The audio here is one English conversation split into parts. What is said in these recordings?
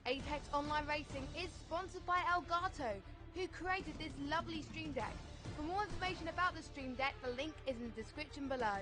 Apex Online Racing is sponsored by Elgato, who created this lovely stream deck. For more information about the stream deck, the link is in the description below.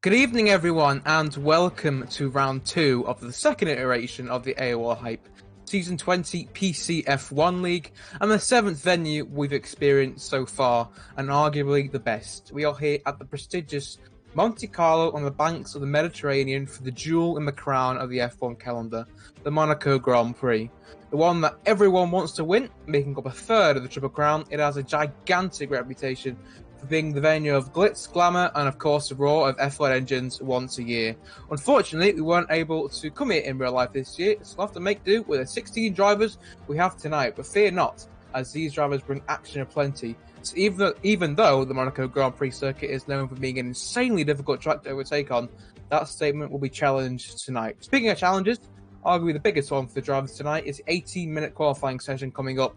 Good evening everyone and welcome to round 2 of the second iteration of the AOR Hype Season 20 PC F1 League and the 7th venue we've experienced so far and arguably the best. We are here at the prestigious Monte Carlo on the banks of the Mediterranean for the jewel in the crown of the F1 calendar, the Monaco Grand Prix. The one that everyone wants to win, making up a third of the Triple Crown. It has a gigantic reputation for being the venue of glitz, glamour, and of course the roar of F1 engines once a year. Unfortunately, we weren't able to come here in real life this year, so we'll have to make do with the 16 drivers we have tonight. But fear not, as these drivers bring action aplenty. So even though the Monaco Grand Prix circuit is known for being an insanely difficult track to overtake on, that statement will be challenged tonight. Speaking of challenges, arguably the biggest one for the drivers tonight is the 18-minute qualifying session coming up.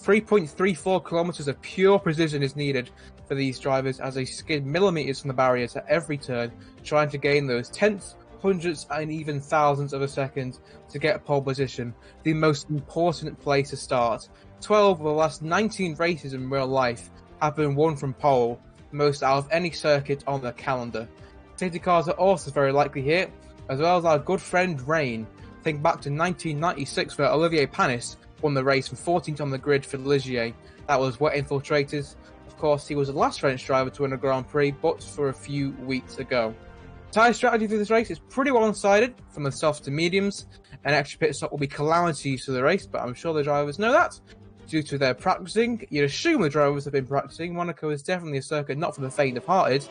3.34 kilometers of pure precision is needed for these drivers as they skid millimeters from the barriers at every turn, trying to gain those tenths, hundredths, and even thousandths of a second to get pole position, the most important place to start. 12 of the last 19 races in real life have been won from pole, the most out of any circuit on the calendar. Safety cars are also very likely here, as well as our good friend Rain. Think back to 1996 where Olivier Panis won the race from 14th on the grid for Ligier. That was wet infiltrators. Of course, he was the last French driver to win a Grand Prix, but for a few weeks ago. Tyre strategy for this race is pretty one-sided, from the softs to mediums. An extra pit stop will be calamities for the race, but I'm sure the drivers know that. Due to their practicing, you'd assume the drivers have been practicing. Monaco is definitely a circuit not for the faint of hearted.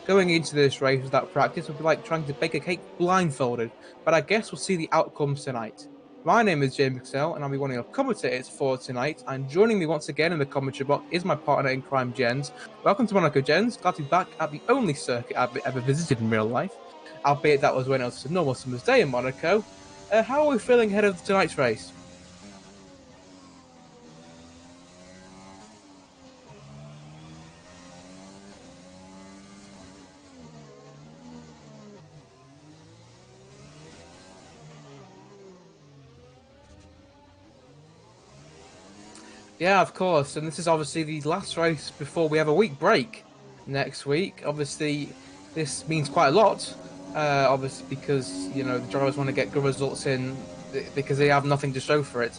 Going into this race without practice would be like trying to bake a cake blindfolded, but I guess we'll see the outcomes tonight. My name is James Costello, and I'll be one of your commentators for tonight. And joining me once again in the commentary box is my partner in crime, Jens. Welcome to Monaco, Jens. Glad to be back at the only circuit I've ever visited in real life, albeit that was when it was a normal summer's day in Monaco. How are we feeling ahead of tonight's race? Yeah, of course, and this is obviously the last race before we have a week break next week. Obviously, this means quite a lot, obviously because, you know, the drivers want to get good results in because they have nothing to show for it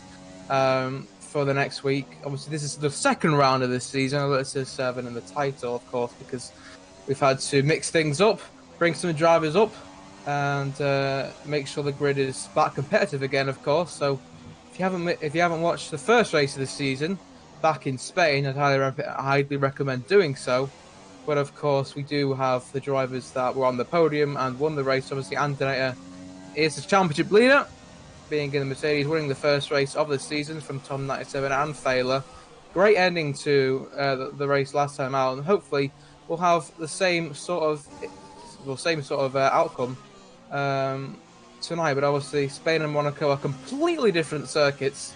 for the next week. Obviously, this is the second round of this season, although it says 7 in the title, of course, because we've had to mix things up, bring some drivers up, and make sure the grid is back competitive again, of course. So if you haven't watched the first race of the season back in Spain, I'd highly recommend doing so. But of course, we do have the drivers that were on the podium and won the race. Obviously, Antonetta is the championship leader, being in the Mercedes, winning the first race of the season from Tom 97 and Failer. Great ending to the race last time out, and hopefully we'll have the same sort of outcome tonight. But obviously, Spain and Monaco are completely different circuits.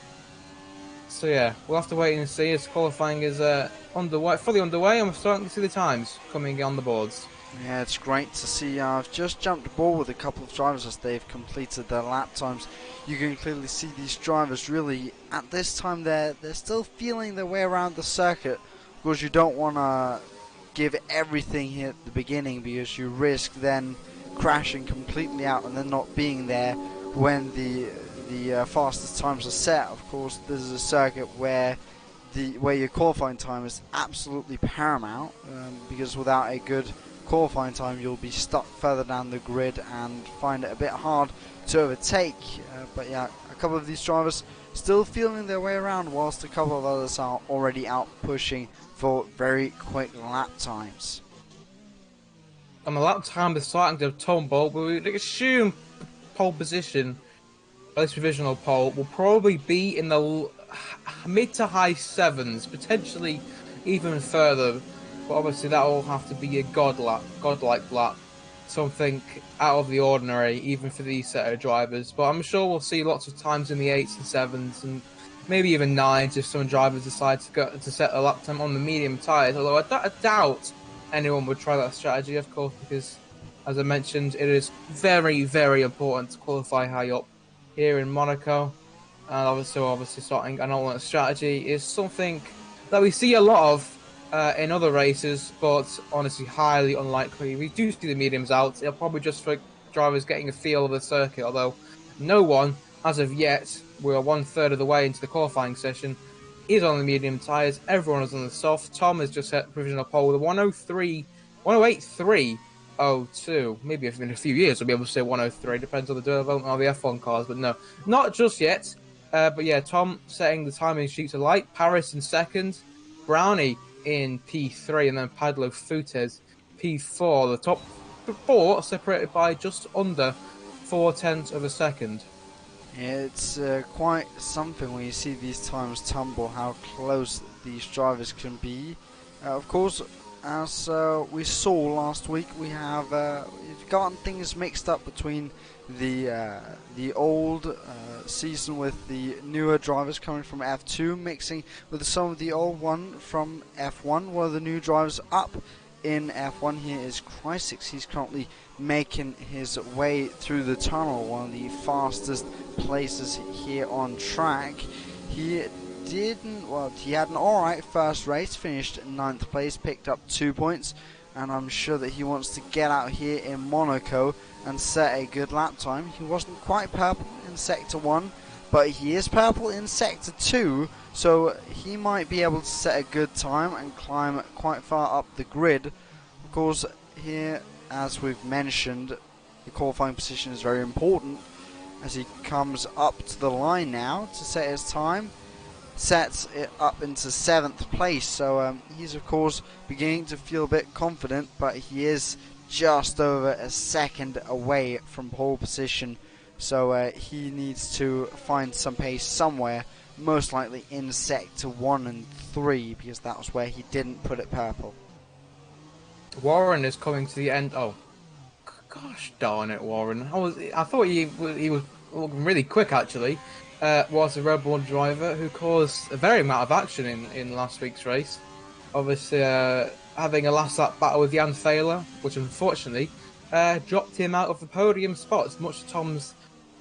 So yeah, we'll have to wait and see as qualifying is fully underway, and we're starting to see the times coming on the boards. Yeah, it's great to see. I've just jumped aboard with a couple of drivers as they've completed their lap times. You can clearly see these drivers really, at this time, they're still feeling their way around the circuit, because you don't want to give everything here at the beginning, because you risk then crashing completely out and then not being there when the fastest times are set. Of course, this is a circuit where where your qualifying time is absolutely paramount, because without a good qualifying time you'll be stuck further down the grid and find it a bit hard to overtake. But yeah, a couple of these drivers still feeling their way around, whilst a couple of others are already out pushing for very quick lap times. On the lap time, the starting to tumble, we would assume pole position, at least provisional pole, will probably be in the mid to high 7s, potentially even further. But obviously that will have to be a godlike lap, something out of the ordinary, even for these set of drivers. But I'm sure we'll see lots of times in the 8s and 7s, and maybe even 9s if some drivers decide to set a lap time on the medium tyres. Although I doubt anyone would try that strategy, of course, because, as I mentioned, it is very, very important to qualify high up here in Monaco. And obviously starting an alternate strategy is something that we see a lot of in other races, but honestly highly unlikely. We do see the mediums out. It'll probably just for drivers getting a feel of the circuit, although no one, as of yet, we're 1/3 of the way into the qualifying session, is on the medium tyres. Everyone is on the soft. Tom has just set provisional pole with a 108.302. Maybe in a few years we'll be able to say 103. Depends on the development of the F1 cars, but no, not just yet. But yeah, Tom setting the timing sheets alight. Paris in second, Brownie in P3, and then Padlo Futes P4. The top four are separated by just under 0.4 of a second. Yeah, it's quite something when you see these times tumble, how close these drivers can be. Of course, as we saw last week, we've gotten things mixed up between the old season with the newer drivers coming from F2 mixing with some of the old one from F1. One of the new drivers up in F1 here is Chryssix. He's currently making his way through the tunnel, one of the fastest places here on track. He had an alright first race, finished 9th place, picked up 2 points, and I'm sure that he wants to get out here in Monaco and set a good lap time. He wasn't quite purple in Sector 1, but he is purple in Sector 2, so he might be able to set a good time and climb quite far up the grid. Of course, here, as we've mentioned, the qualifying position is very important, as he comes up to the line now to set his time, sets it up into 7th place, so he's of course beginning to feel a bit confident, but he is just over a second away from pole position, so he needs to find some pace somewhere, most likely in Sector 1 and 3, because that was where he didn't put it purple. Warren is coming to the end. Oh, gosh darn it, Warren! I thought he was looking really quick actually. Was a Red Bull driver who caused a very amount of action in last week's race. Obviously, having a last lap battle with Jan Thaler, which unfortunately dropped him out of the podium spots, much to Tom's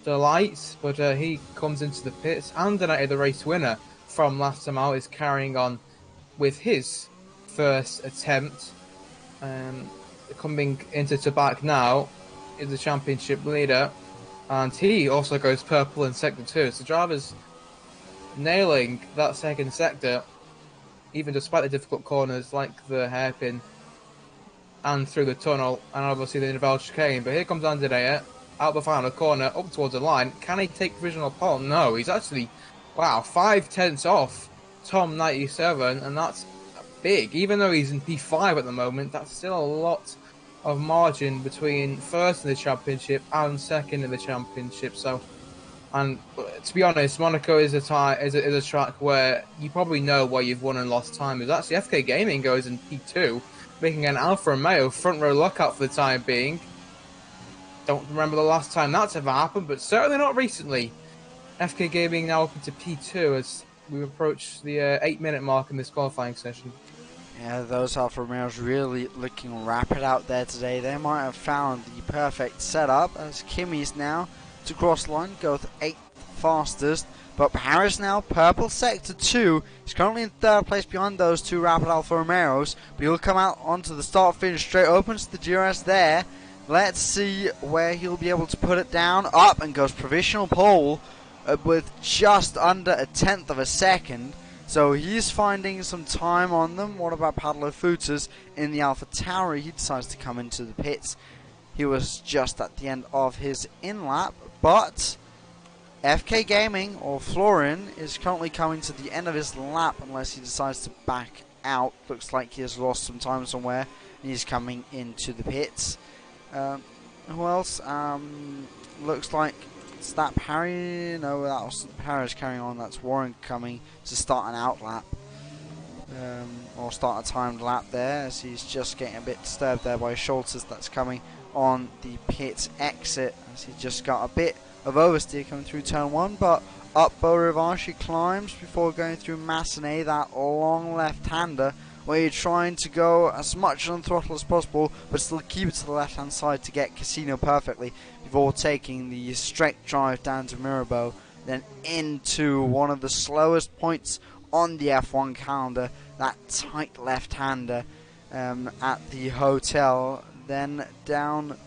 delight. But he comes into the pits, and the race winner from last time out is carrying on with his first attempt. Coming into Tabac now is the championship leader, and he also goes purple in Sector 2. So drivers nailing that second sector, even despite the difficult corners like the hairpin and through the tunnel, and obviously the Nivelle chicane. But here comes Andrea out the final corner, up towards the line. Can he take provisional pole? No, he's actually, 5/10 off Tom 97, and that's big. Even though he's in P5 at the moment, that's still a lot of margin between first in the championship and second in the championship. So, and to be honest, Monaco is a track where you probably know where you've won and lost time. It's actually FK Gaming goes in P2, making an Alfa Romeo front row lockout for the time being. Don't remember the last time that's ever happened, but certainly not recently. FK Gaming now up into P2 as we approach the 8-minute mark in this qualifying session. Yeah, those Alfa Romeos really looking rapid out there today. They might have found the perfect setup, as Kimi's now to cross line, go with 8th fastest. But Paris now, purple Sector 2. He's currently in 3rd place behind those two rapid Alfa Romeos. But he'll come out onto the start finish straight, opens the DRS there. Let's see where he'll be able to put it down. Up and goes provisional pole with just under 1/10 of a second. So he's finding some time on them. What about Padlo Futas in the Alpha Tauri? He decides to come into the pits. He was just at the end of his in-lap, but FK Gaming, or Florian, is currently coming to the end of his lap unless he decides to back out. Looks like he has lost some time somewhere, and he's coming into the pits. Who else? Looks like it's that Parry. No, that was Parry's carrying on. That's Warren coming to start an out lap. Or start a timed lap there, as he's just getting a bit disturbed there by Schultz. That's coming on the pit exit, as he just got a bit of oversteer coming through turn 1, but up Beau Rivage he climbs before going through Massenet, that long left-hander, where you're trying to go as much on throttle as possible, but still keep it to the left-hand side to get Casino perfectly, before taking the straight drive down to Mirabeau, then into one of the slowest points on the F1 calendar, that tight left-hander at the hotel, then down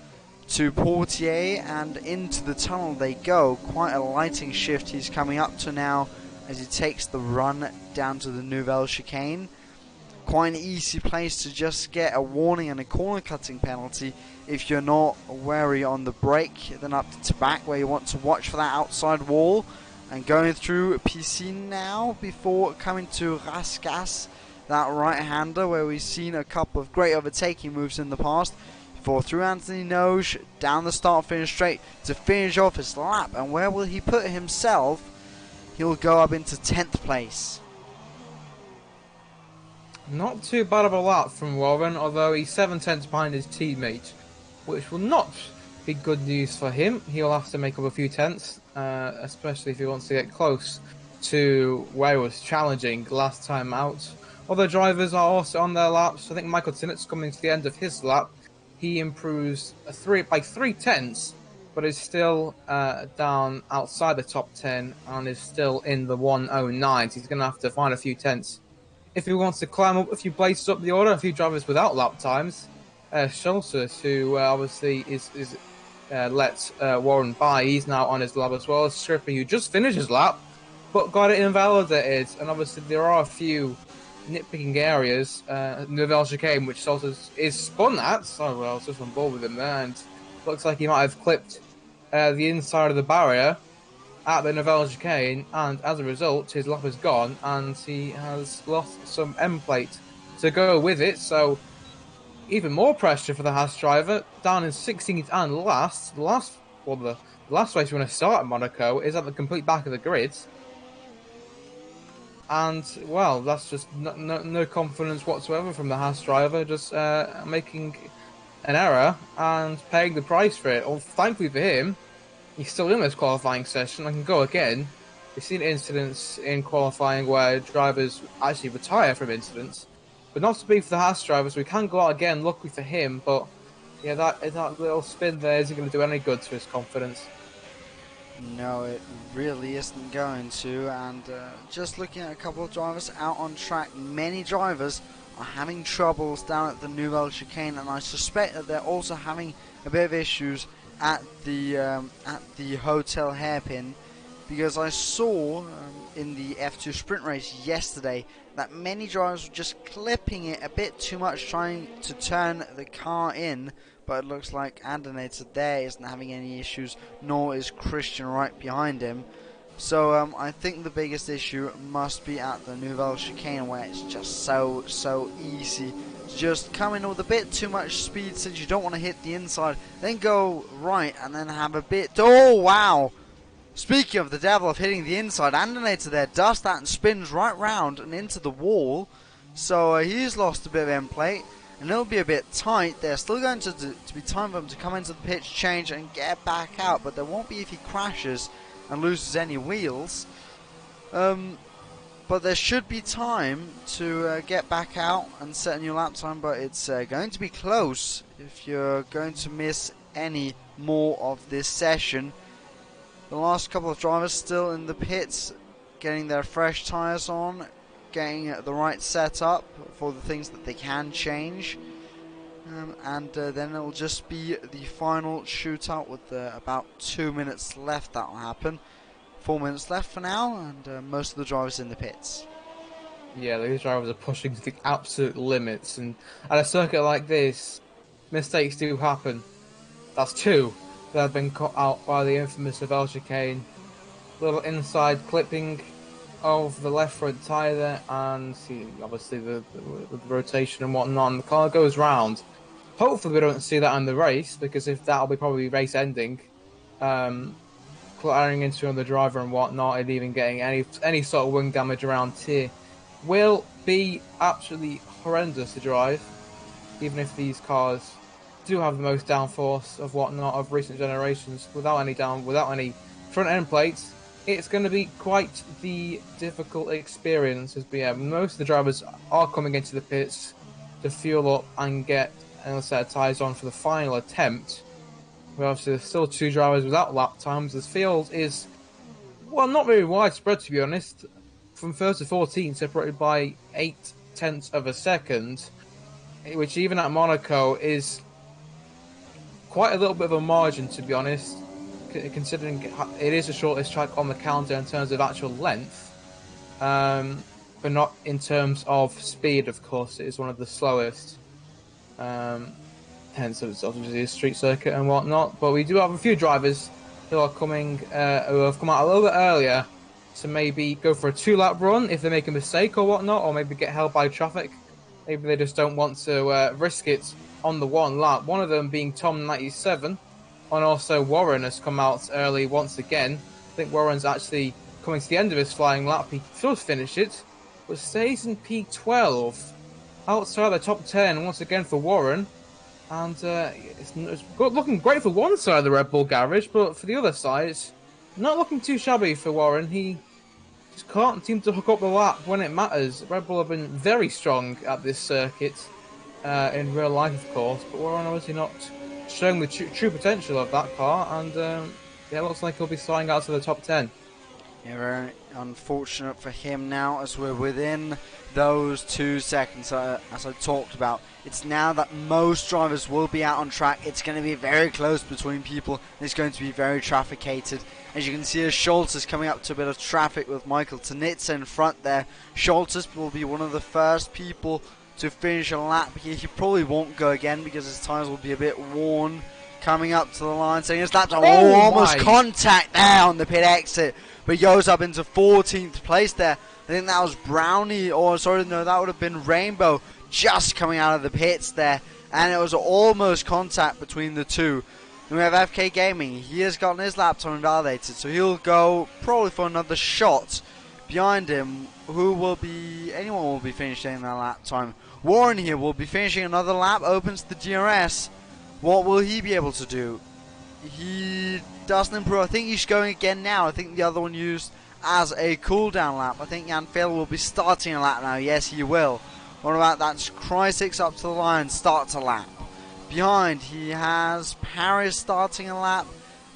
to Portier and into the tunnel they go. Quite a lighting shift he's coming up to now as he takes the run down to the Nouvelle Chicane. Quite an easy place to just get a warning and a corner cutting penalty if you're not wary on the brake. Then up to Tabac, where you want to watch for that outside wall, and going through Piscine now before coming to Rascasse, that right-hander where we've seen a couple of great overtaking moves in the past, before through Anthony Noge, down the start-finish straight to finish off his lap. And where will he put himself? He'll go up into 10th place. Not too bad of a lap from Warren, although he's 7/10 behind his teammate, which will not be good news for him. He'll have to make up a few tenths, especially if he wants to get close to where he was challenging last time out. Other drivers are also on their laps. I think Michael Tinnett's coming to the end of his lap. He improves by 3 tenths, but is still down outside the top 10 and is still in the 109s. He's going to have to find a few tenths if he wants to climb up a few places up the order. A few drivers without lap times. Schultz, who obviously is let Warren by, he's now on his lap as well. Stripping, who just finished his lap, but got it invalidated. And obviously there are a few nitpicking areas. Nouvelle Chicane, which Schultz is spun at. So I was just on board with him there, and looks like he might have clipped the inside of the barrier at the Nouvelle Chicane, and as a result his lap is gone and he has lost some end plate to go with it. So even more pressure for the Haas driver, down in 16th and last. The last race we're going to start at Monaco is at the complete back of the grid. And, well, that's just no confidence whatsoever from the Haas driver, just making an error and paying the price for it. Well, thankfully for him, he's still in this qualifying session and can go again. We've seen incidents in qualifying where drivers actually retire from incidents, but not to be for the Haas drivers. We can go out again, luckily for him, but yeah, that little spin there isn't going to do any good to his confidence. No, it really isn't going to. And just looking at a couple of drivers out on track, many drivers are having troubles down at the Nouvelle Chicane, and I suspect that they're also having a bit of issues at the hotel hairpin, because I saw in the F2 sprint race yesterday that many drivers were just clipping it a bit too much, trying to turn the car in. But it looks like Andonator there isn't having any issues, nor is Christian right behind him. So I think the biggest issue must be at the Nouvelle Chicane, where it's just so easy to just come in with a bit too much speed, since you don't want to hit the inside, then go right and then have a bit. Oh wow! Speaking of the devil of hitting the inside, Andonator there does that and spins right round and into the wall. So he's lost a bit of end plate. And it'll be a bit tight. They're still going to be time for him to come into the pitch, change and get back out, but there won't be if he crashes and loses any wheels. But there should be time to get back out and set a new lap time, but it's going to be close if you're going to miss any more of this session. The last couple of drivers still in the pits, getting their fresh tyres on, getting the right setup for the things that they can change, and then it'll just be the final shootout with about 2 minutes left. That'll happen. 4 minutes left for now, and most of the drivers in the pits. Yeah, these drivers are pushing to the absolute limits, and at a circuit like this, mistakes do happen. That's two that have been caught out by the infamous Pavel chicane. Little inside clipping of the left front tyre there, and see, obviously the rotation and whatnot, and the car goes round. Hopefully we don't see that in the race, because if that'll be probably race ending. Clattering into another driver and whatnot, and even getting any sort of wing damage around here will be absolutely horrendous to drive. Even if these cars do have the most downforce of whatnot of recent generations, without any front end plates, it's going to be quite the difficult experience. As yeah, most of the drivers are coming into the pits to fuel up and get a set of tyres on for the final attempt. But obviously, there's still two drivers without lap times. This field is, well, not very widespread, to be honest. From 1st to 14th, separated by 0.8 of a second, which even at Monaco is quite a little bit of a margin, to be honest, considering it is the shortest track on the calendar in terms of actual length, but not in terms of speed, of course. It is one of the slowest. Hence, it's obviously a street circuit and whatnot. But we do have a few drivers who are coming, who have come out a little bit earlier to maybe go for a 2-lap run if they make a mistake or whatnot, or maybe get held by traffic. Maybe they just don't want to risk it on the one lap. One of them being Tom97, and also Warren has come out early once again. I think Warren's actually coming to the end of his flying lap. He does finish it, but stays in P12, outside the top 10 once again for Warren. And it's looking great for one side of the Red Bull garage, but for the other side, it's not looking too shabby for Warren. He just can't seem to hook up the lap when it matters. Red Bull have been very strong at this circuit, in real life, of course, but Warren obviously not showing the true potential of that car, and yeah, it looks like he'll be sliding out to the top 10. Yeah, very unfortunate for him now, as we're within those 2 seconds, as I talked about. It's now that most drivers will be out on track. It's going to be very close between people. It's going to be very trafficated. As you can see, as Schultz is coming up to a bit of traffic with Michael Tanitsa in front there. Schultz will be one of the first people to finish a lap here. He probably won't go again because his tyres will be a bit worn. Coming up to the line, saying his laps are almost contact there on the pit exit. But he goes up into 14th place there. I think that was Brownie, or sorry, no, that would have been Rainbow, just coming out of the pits there. And it was almost contact between the two. Then we have FK Gaming. He has gotten his lap time invalidated, so he'll go probably for another shot. Behind him, anyone will be finishing their lap time. Warren here will be finishing another lap, opens the DRS. What will he be able to do? He doesn't improve. I think he's going again now. I think the other one used as a cooldown lap. I think Jan Phil will be starting a lap now. Yes, he will. What about that? Cry6 up to the line, starts a lap. Behind, he has Paris starting a lap.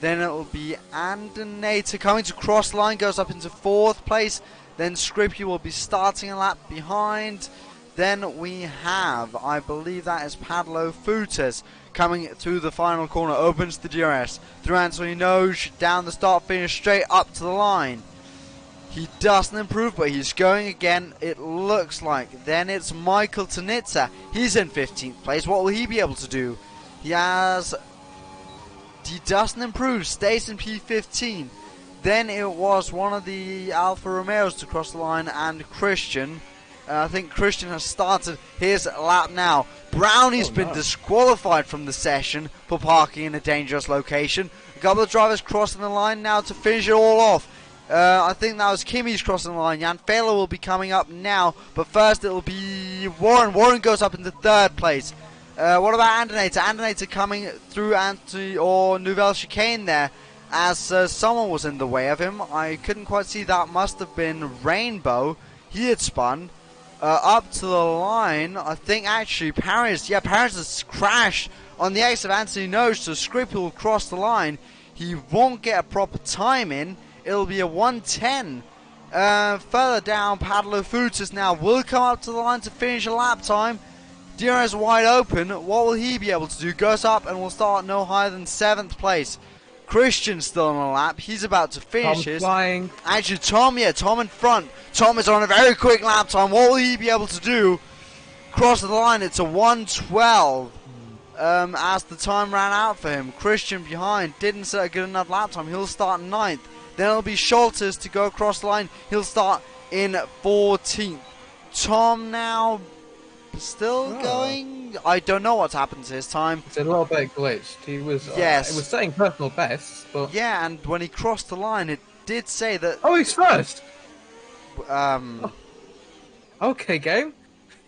Then it will be Andonator coming to cross line, goes up into 4th place. Then Scrippy will be starting a lap behind. Then we have, I believe that is Padlo Futas coming through the final corner, opens the DRS through Anthony Noge, down the start finish, straight up to the line. He doesn't improve, but he's going again, it looks like. Then it's Michael Tanitsa. He's in 15th place. What will he be able to do? He doesn't improve, stays in P15. Then it was one of the Alfa Romeos to cross the line, and Christian. I think Christian has started his lap now. Brownie's been disqualified from the session for parking in a dangerous location. A couple of drivers crossing the line now to finish it all off. I think that was Kimmy's crossing the line. Jan Fela will be coming up now, but first it will be Warren. Warren goes up into 3rd place. What about Andonator? Andonator coming through Anthony or Nouvelle Chicane there, as someone was in the way of him. I couldn't quite see that. Must have been Rainbow. He had spun. Up to the line, I think actually Paris has crashed on the exit of Anthony Noge, so Scrippy will cross the line. He won't get a proper time in. It'll be a 1:10. Further down, Padlo Futas now will come up to the line to finish a lap time. DRS wide open. What will he be able to do? Goes up and will start no higher than 7th place. Christian's still on a lap. He's about to finish Tom's his. flying. Actually, Tom in front. Tom is on a very quick lap time. What will he be able to do? Cross the line. It's a 1:12. As the time ran out for him. Christian behind. Didn't set a good enough lap time. He'll start 9th. Then it'll be Schultes to go across the line. He'll start in 14th. Tom now still going. I don't know what's happened to his time. It's a little bit glitched. He was Yes. it was setting personal bests, but Yeah, and when he crossed the line, it did say that. oh, he's first. Um. Okay, game.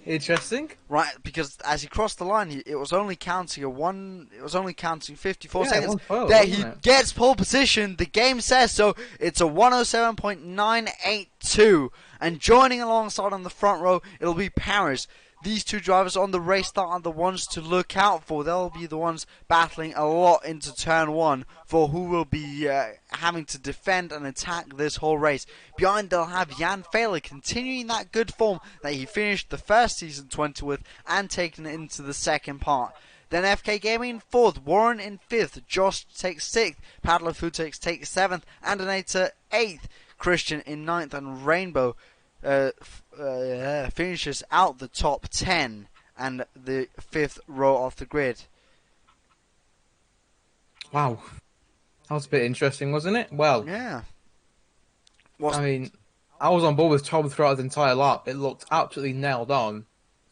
Interesting. Right, because as he crossed the line, it was only counting a one. It was only counting 54 Yeah, seconds. 112, There wasn't he it? gets pole position. The game says so. It's a 107.982, and joining alongside on the front row, it'll be Paris. These two drivers on the race start are the ones to look out for. They'll be the ones battling a lot into turn 1 for who will be having to defend and attack this whole race. Behind they'll have Jan Fehler continuing that good form that he finished the first season 20 with and taking it into the second part. Then FK Gaming in 4th, Warren in 5th, Josh takes 6th, Paddler Futex takes 7th, and Donator 8th, Christian in 9th, and Rainbow finishes out the top 10 and the 5th row off the grid. Wow, that was a bit interesting, wasn't it? Well, Yeah. I mean, I was on board with Tom throughout the entire lap. It looked absolutely nailed on.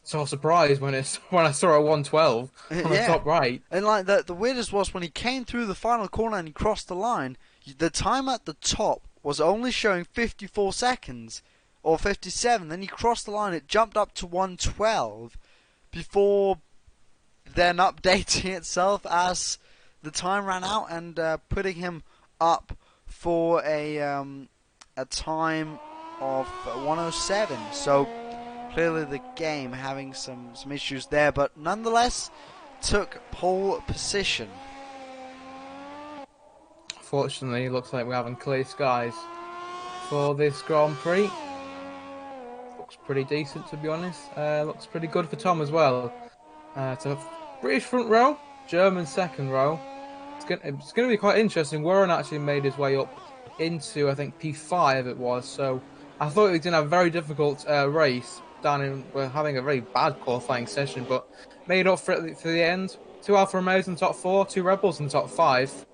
So I was surprised when I saw it at 112 on the Yeah. top right. And like the weirdest was when he came through the final corner and he crossed the line, the time at the top was only showing 54 seconds or 57. Then he crossed the line, it jumped up to 112 before then updating itself as the time ran out and putting him up for a time of 107. So clearly the game having some issues there, but nonetheless took pole position. Fortunately, it looks like we're having clear skies for this Grand Prix. Looks pretty decent, to be honest. Looks pretty good for Tom as well. So British front row, German second row. It's going to be quite interesting. Warren actually made his way up into, I think, P5 it was. So I thought he was going to have a very difficult race. We're having a very bad qualifying session, but made up for the end. 2 Alfa Romeos in the top 4, 2 Rebels in the top 5.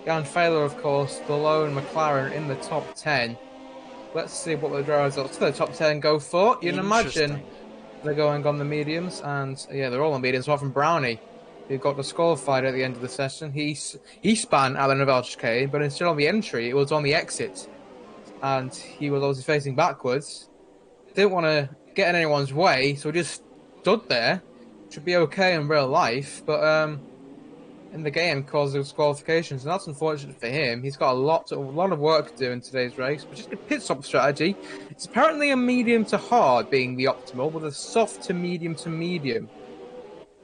Jan Fehler, of course, the lone McLaren in the top 10. Let's see what the drivers up to the top 10 go for. You can imagine they're going on the mediums, and yeah, they're all on mediums, apart from Brownie, who got disqualified at the end of the session. He span Alan Novelchke, but instead of the entry, it was on the exit, and he was obviously facing backwards. Didn't want to get in anyone's way, so he just stood there. Should be okay in real life, but in the game caused disqualifications, and that's unfortunate for him. He's got a lot of work to do in today's race, which is a pit stop strategy. It's apparently a medium to hard being the optimal, with a soft to medium.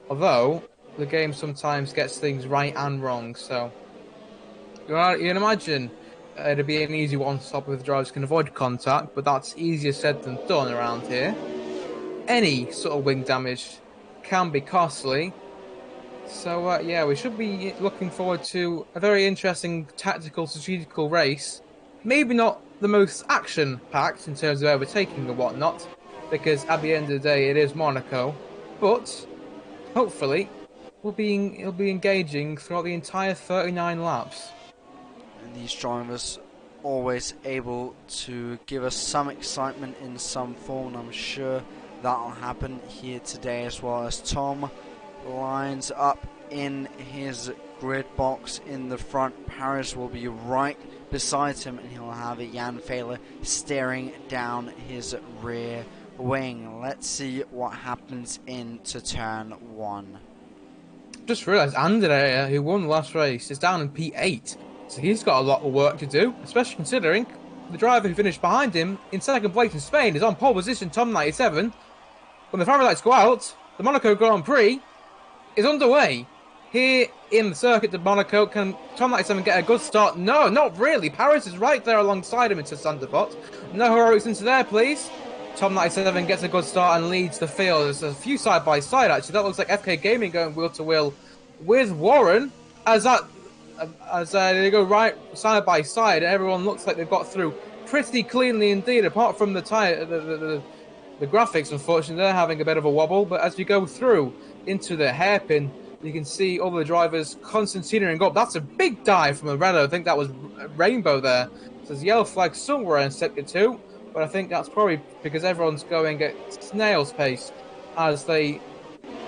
Although the game sometimes gets things right and wrong, so you can imagine it'd be an easy one-stop if the drivers can avoid contact, but that's easier said than done around here. Any sort of wing damage can be costly. So, yeah, we should be looking forward to a very interesting tactical, strategical race. Maybe not the most action-packed in terms of overtaking and whatnot, because at the end of the day, it is Monaco. But, hopefully, it'll be engaging throughout the entire 39 laps. And these drivers always able to give us some excitement in some form, and I'm sure that'll happen here today as well, as Tom lines up in his grid box in the front. Paris will be right beside him, and he'll have Jan Fehler staring down his rear wing. Let's see what happens into turn 1. Just realised Andrea, who won the last race, is down in P8, so he's got a lot of work to do, especially considering the driver who finished behind him in second place in Spain is on pole position, Tom 97. When the fire lights go out, the Monaco Grand Prix is underway. Here in the circuit of Monaco, can Tom 97 get a good start? No, not really. Paris is right there alongside him into Sanderford. No heroics into there, please. Tom 97 gets a good start and leads the field. There's a few side by side, actually. That looks like FK Gaming going wheel to wheel with Warren, as that as they go right side by side. Everyone looks like they've got through pretty cleanly indeed, apart from the graphics. Unfortunately, they're having a bit of a wobble. But as you go through into the hairpin, you can see all the drivers concentrating up. That's a big dive from Morello. I think that was Rainbow there. So there's a yellow flag somewhere in sector 2, but I think that's probably because everyone's going at snail's pace as they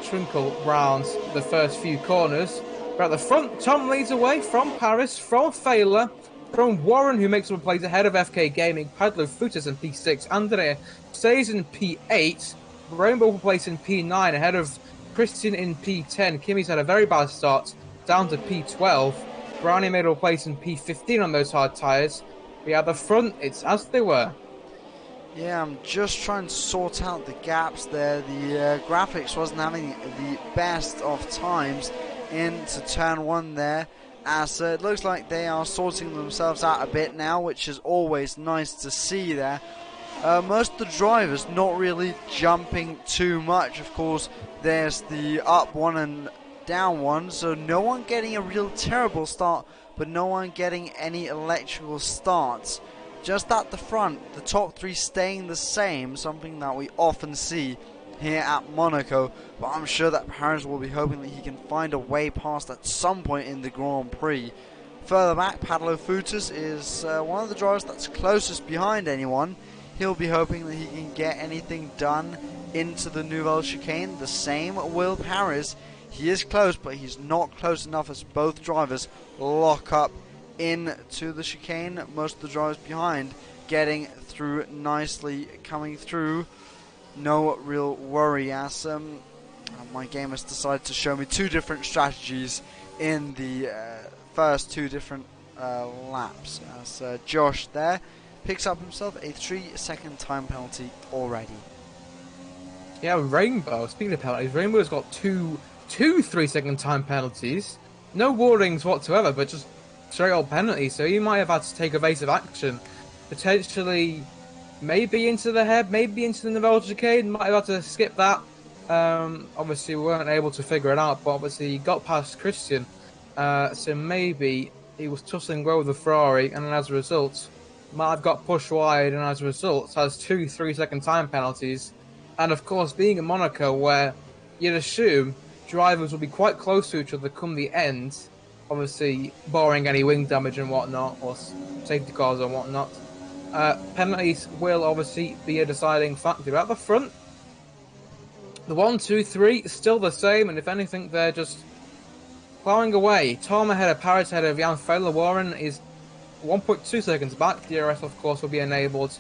trinkle round the first few corners. But at the front, Tom leads away from Paris, from Failer, from Warren, who makes up a place ahead of FK Gaming, Padlo Futas in P6, Andrea stays in P8, Rainbow will place in P9 ahead of Christian in P10. Kimmy's had a very bad start, down to P12. Brownie made a place in P15 on those hard tyres. But at the front, it's as they were. Yeah, I'm just trying to sort out the gaps there. The graphics wasn't having the best of times into turn 1 there, as it looks like they are sorting themselves out a bit now, which is always nice to see there. Most of the drivers not really jumping too much. Of course, there's the up one and down one, so no one getting a real terrible start, but no one getting any electrical starts. Just at the front, the top 3 staying the same, something that we often see here at Monaco, but I'm sure that Paris will be hoping that he can find a way past at some point in the Grand Prix. Further back, Padlo Futas is one of the drivers that's closest behind anyone. He'll be hoping that he can get anything done into the Nouvelle Chicane. The same will Paris. He is close, but he's not close enough as both drivers lock up into the chicane. Most of the drivers behind getting through nicely, coming through. No real worry, as my game has decided to show me 2 different strategies in the first 2 different laps, as Josh there picks up himself a 3-second time penalty already. Yeah, Rainbow, speaking of penalties, Rainbow's got two 3-second time penalties. No warnings whatsoever, but just straight old penalties, so he might have had to take evasive action. Potentially, maybe into the head, maybe into the Nouvelle Chicane, might have had to skip that. Obviously, we weren't able to figure it out, but obviously he got past Christian, so maybe he was tussling well with the Ferrari, and as a result, might have got pushed wide, and as a result, has 2 3-second time penalties. And of course, being in Monaco, where you'd assume drivers will be quite close to each other come the end, obviously barring any wing damage and whatnot, or safety cars and whatnot, penalties will obviously be a deciding factor. At the front, the 1, 2, 3 still the same, and if anything, they're just plowing away. Tom ahead of Paris, ahead of Jan Fowler. Warren is 1.2 seconds back. DRS, of course, will be enabled.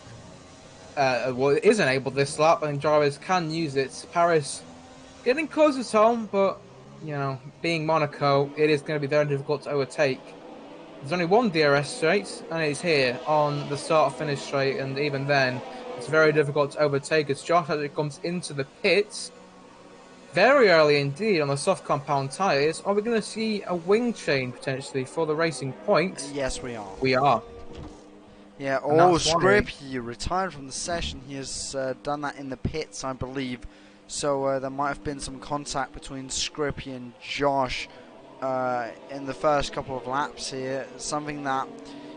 Well, it is enabled this lap, and drivers can use it. Paris getting close to Tom, but you know, being Monaco, it is going to be very difficult to overtake. There's only one DRS straight, and it's here on the start-finish straight, and even then, it's very difficult to overtake as Josh actually comes into the pits very early indeed on the soft compound tyres. Are we going to see a wing change potentially for the Racing Point? Yes, we are. We are. Yeah, Scrip, he retired from the session. He has done that in the pits, I believe. So there might have been some contact between Scrippy and Josh in the first couple of laps here. Something that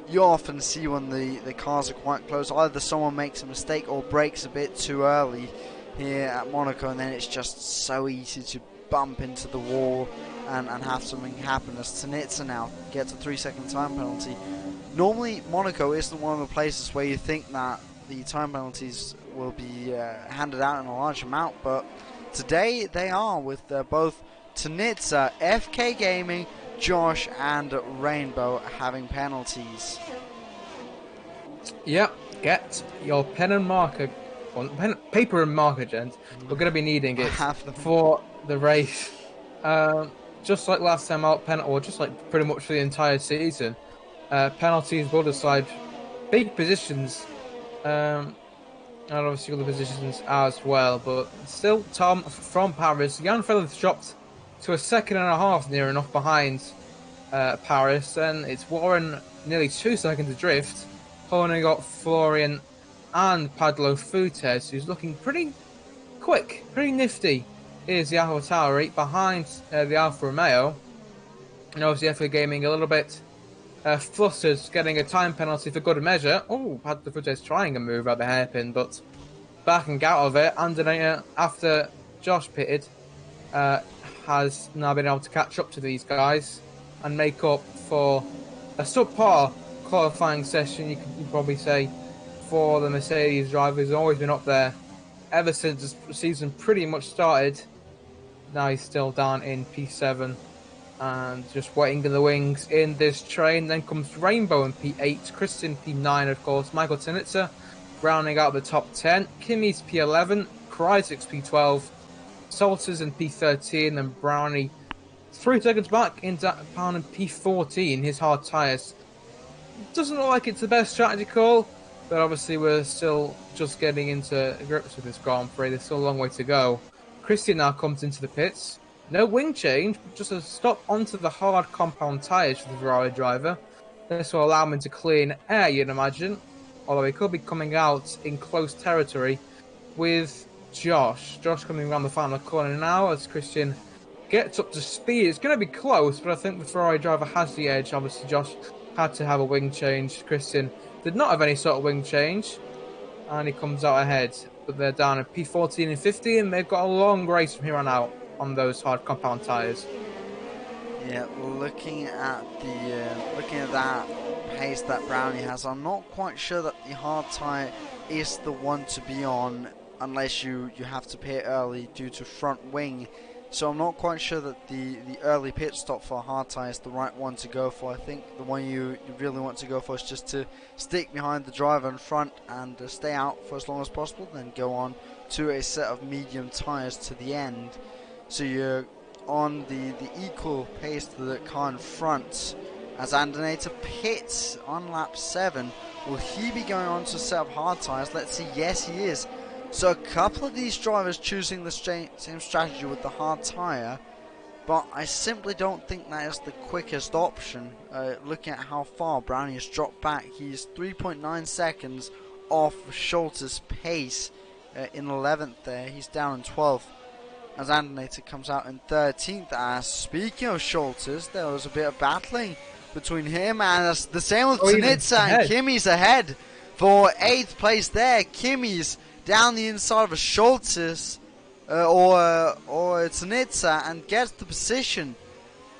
you often see when the cars are quite close. Either someone makes a mistake or brakes a bit too early here at Monaco, and then it's just so easy to bump into the wall and have something happen, as Tanitsa now gets a 3-second time penalty. Normally, Monaco isn't one of the places where you think that the time penalties will be handed out in a large amount, but today they are, with both Tanitsa, FK Gaming, Josh and Rainbow having penalties. Yep, get your pen and marker, paper and marker, gents. We're going to be needing it for the race. Just like last time out, or just like pretty much for the entire season, penalties will decide big positions, and obviously other positions as well. But still, Tom from Paris, Jan Feather's dropped to a 2.5 near enough behind Paris, and it's Warren nearly 2 seconds adrift. Holding got Florian and Padlo Futas, who's looking pretty quick, pretty nifty. Here's the Alpha Tauri behind the Alfa Romeo. And obviously FA Gaming a little bit flustered, getting a time penalty for good measure. Oh, had the footage trying a move at the hairpin, but backing out of it. Underneath, after Josh pitted, has now been able to catch up to these guys and make up for a subpar qualifying session, you could probably say, for the Mercedes driver, who's always been up there ever since the season pretty much started. Now he's still down in P7 and just waiting in the wings in this train. Then comes Rainbow in P8, Christian P9, of course, Michael Tinitzer rounding out the top 10, Kimmy's P11, Kryzik's P12, Salters in P13, and Brownie 3 seconds back in Pound in P14, his hard tyres. Doesn't look like it's the best strategy call, but obviously we're still just getting into grips with this Grand Prix. There's still a long way to go. Christian now comes into the pits. No wing change, but just a stop onto the hard compound tyres for the Ferrari driver. This will allow him to clean air, you'd imagine, although he could be coming out in close territory with Josh. Josh coming around the final corner now as Christian gets up to speed. It's going to be close, but I think the Ferrari driver has the edge. Obviously, Josh had to have a wing change. Christian did not have any sort of wing change, and he comes out ahead. But they're down at P14 and 15, and they've got a long race from here on out on those hard compound tyres. Yeah, looking at that pace that Brownie has, I'm not quite sure that the hard tyre is the one to be on unless you have to pit early due to front wing. So I'm not quite sure that the early pit stop for a hard tyre is the right one to go for. I think the one you really want to go for is just to stick behind the driver in front and stay out for as long as possible, then go on to a set of medium tyres to the end. So you're on the equal pace to the car in front as Andernator pits on lap 7. Will he be going on to a set of hard tyres? Let's see. Yes, he is. So a couple of these drivers choosing the same strategy with the hard tyre, but I simply don't think that is the quickest option. Looking at how far Brownie has dropped back, he's 3.9 seconds off Schultz's pace in 11th there. He's down in 12th as Andernator comes out in 13th. Speaking of Schultz's, there was a bit of battling between him and the same with Tinitzer, and Kimmy's ahead for 8th place there. Kimmy's down the inside of a Schultz's or Tinitzer and gets the position.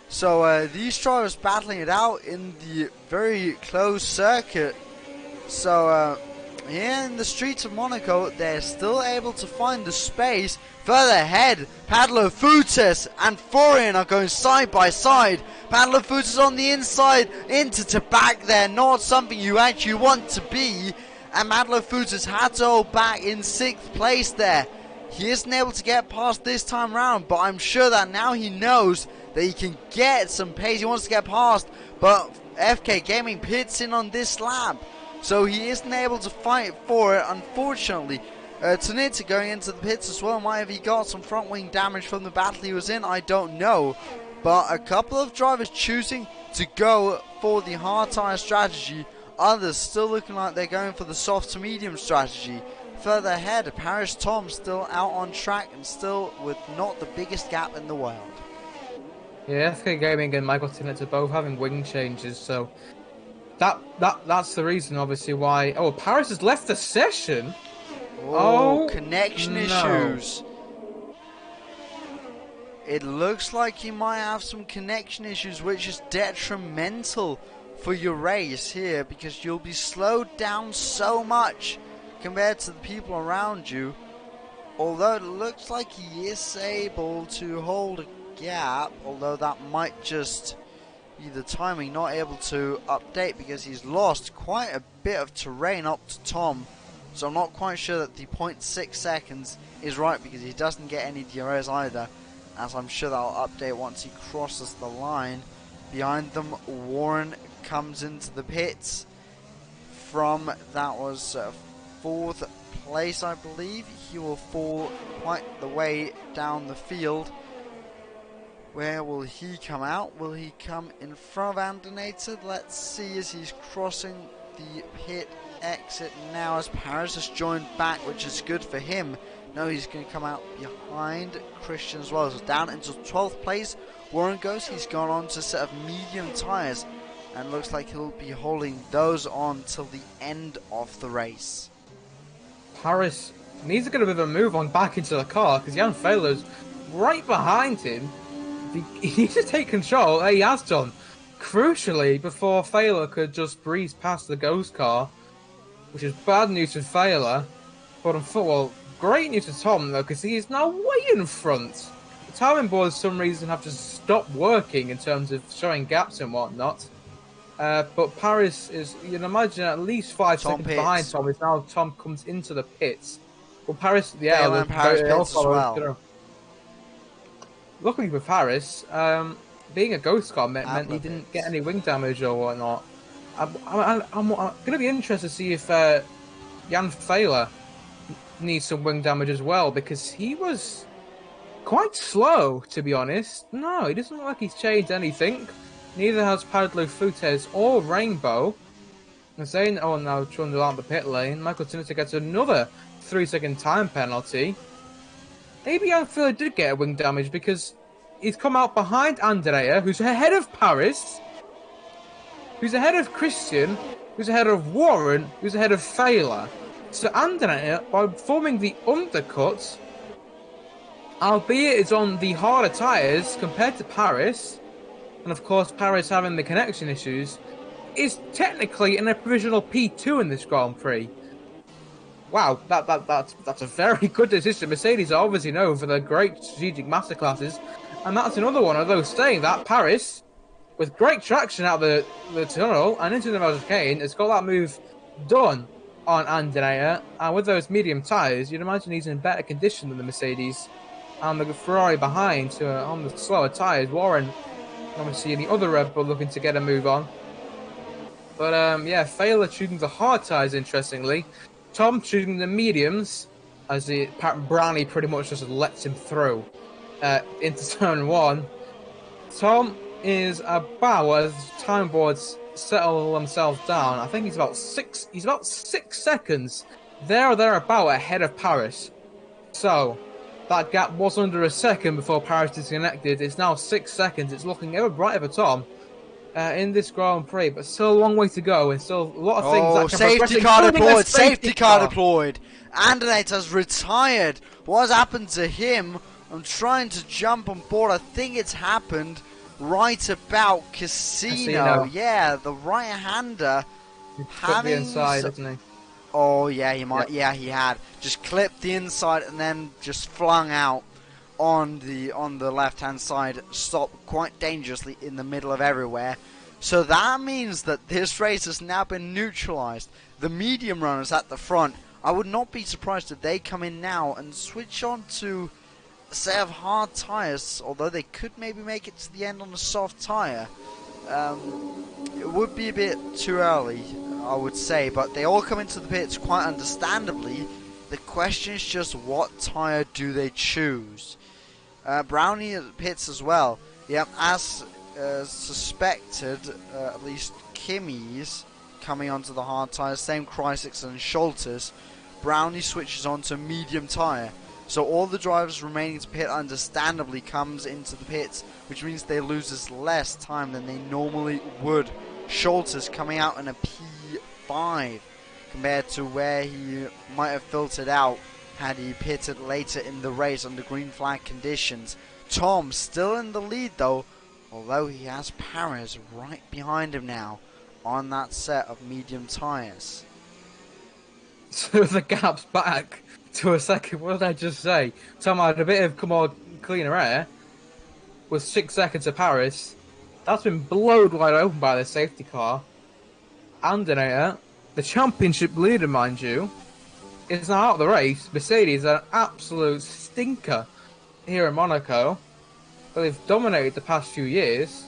So these drivers battling it out in the very close circuit. So here in the streets of Monaco, they're still able to find the space. Further ahead, Padlo Futis and Florian are going side by side. Padlo Futis on the inside, into to back there, not something you actually want to be. And Padlo Futis had to hold back in 6th place there. He isn't able to get past this time round, but I'm sure that now he knows that he can get some pace. He wants to get past, but FK Gaming pits in on this lap, so he isn't able to fight for it, unfortunately. Tinitzer going into the pits as well. Might have he got some front wing damage from the battle he was in? I don't know. But a couple of drivers choosing to go for the hard tyre strategy. Others still looking like they're going for the soft to medium strategy. Further ahead, Paris Tom still out on track and still with not the biggest gap in the world. Yeah, FK Gaming and Michael Tinitzer both having wing changes, so that's the reason, obviously, why. Oh, Paris has left the session. Oh, connection issues. It looks like you might have some connection issues, which is detrimental for your race here, because you'll be slowed down so much compared to the people around you. Although it looks like he is able to hold a gap, although that might just be the timing, not able to update because he's lost quite a bit of terrain up to Tom. So I'm not quite sure that the 0.6 seconds is right, because he doesn't get any DRS either, as I'm sure that'll update once he crosses the line. Behind them, Warren comes into the pits from, that was 4th place, I believe. He will fall quite the way down the field. Where will he come out? Will he come in front of Andernator? Let's see as he's crossing the pit exit now, as Paris has joined back, which is good for him. No, he's going to come out behind Christian as well. So down into 12th place, Warren goes. He's gone on to a set of medium tyres, and looks like he'll be holding those on till the end of the race. Paris needs to get a bit of a move on back into the car because Jan Failer's right behind him. He needs to take control. He has done, crucially, before Failer could just breeze past the Ghost car, which is bad news for Failer. But well, great news for Tom though, because he is now way in front. The timing boards, for some reason, have just stopped working in terms of showing gaps and whatnot. But Paris is, you can imagine, at least 5 seconds behind Tom. Is now Tom comes into the pits. Well, Paris, yeah, Paris pits as well. Luckily for Paris, being a Ghost car meant he didn't get any wing damage or whatnot. I'm going to be interested to see if Jan Failer needs some wing damage as well, because he was quite slow, to be honest. No, he doesn't look like he's changed anything. Neither has Pablo Futes or Rainbow. And saying, oh, now trying to out the pit lane, Michael Tinita gets another 3-second time penalty. Maybe Jan Failer did get a wing damage because he's come out behind Andrea, who's ahead of Paris, who's ahead of Christian, who's ahead of Warren, who's ahead of Failer. So Andrea, by forming the undercut, albeit it's on the harder tyres compared to Paris, and of course Paris having the connection issues, is technically in a provisional P2 in this Grand Prix. Wow, that's a very good decision. Mercedes are obviously known for their great strategic masterclasses, and that's another one of those saying that Paris, with great traction out of the tunnel and into the chicane, has got that move done on Andrea, and with those medium tyres, you'd imagine he's in better condition than the Mercedes, and the Ferrari behind on the slower tyres. Warren, obviously, the other Red Bull looking to get a move on. But yeah, Failer choosing the hard tyres, interestingly. Tom choosing the mediums, as Brownie pretty much just lets him through into turn 1. Tom is about, as time boards settle themselves down, I think he's about 6 seconds there or thereabout ahead of Paris. So that gap was under a second before Paris disconnected. It's now 6 seconds. It's looking ever brighter for Tom in this Grand Prix, but still a long way to go, and still a lot of things that can safety car deployed, safety car deployed. Andernate has retired. What's happened to him? I'm trying to jump on board. I think it's happened right about Casino. Yeah, the right-hander having the inside, isn't he? Oh yeah, he might. Yep. Yeah, he had just clipped the inside and then just flung out on the left-hand side. Stopped quite dangerously in the middle of everywhere. So that means that this race has now been neutralized. The medium runners at the front, I would not be surprised if they come in now and switch on to a set of hard tyres, although they could maybe make it to the end on a soft tyre. It would be a bit too early, I would say, but they all come into the pits quite understandably. The question is just what tyre do they choose? Brownie pits as well. Yep, as suspected, at least Kimi's coming onto the hard tyres, same Chrysics and Schultes. Brownie switches on to medium tyre. So all the drivers remaining to pit understandably comes into the pits, which means they loses less time than they normally would. Schultes coming out in a P5 compared to where he might have filtered out had he pitted later in the race under green flag conditions. Tom still in the lead though, although he has Paris right behind him now on that set of medium tyres. So the gap's back to a second. What did I just say? Tom had a bit of cleaner air with 6 seconds of Paris. That's been blowed wide open by the safety car. Andrea, the championship leader, mind you, is now out of the race. Mercedes are an absolute stinker here in Monaco. They've dominated the past few years.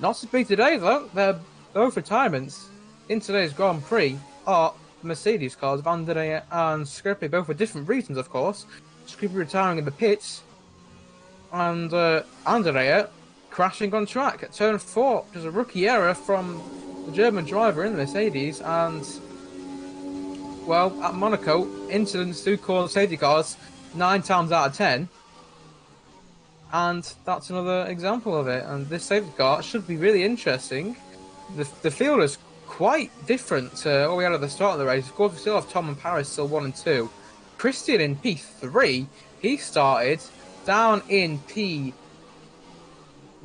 Not to be today, though. Their both retirements in today's Grand Prix are Mercedes cars of Andrea and Scrippi, both for different reasons, of course. Scrippi retiring in the pits, and Andrea crashing on track at turn 4, which is a rookie error from the German driver in the Mercedes, and well, at Monaco, incidents do cause safety cars 9 times out of 10. And that's another example of it. And this safety car should be really interesting. The field is quite different to what we had at the start of the race. Of course, we still have Tom and Paris still 1 and 2. Christian in P3, he started down in P9,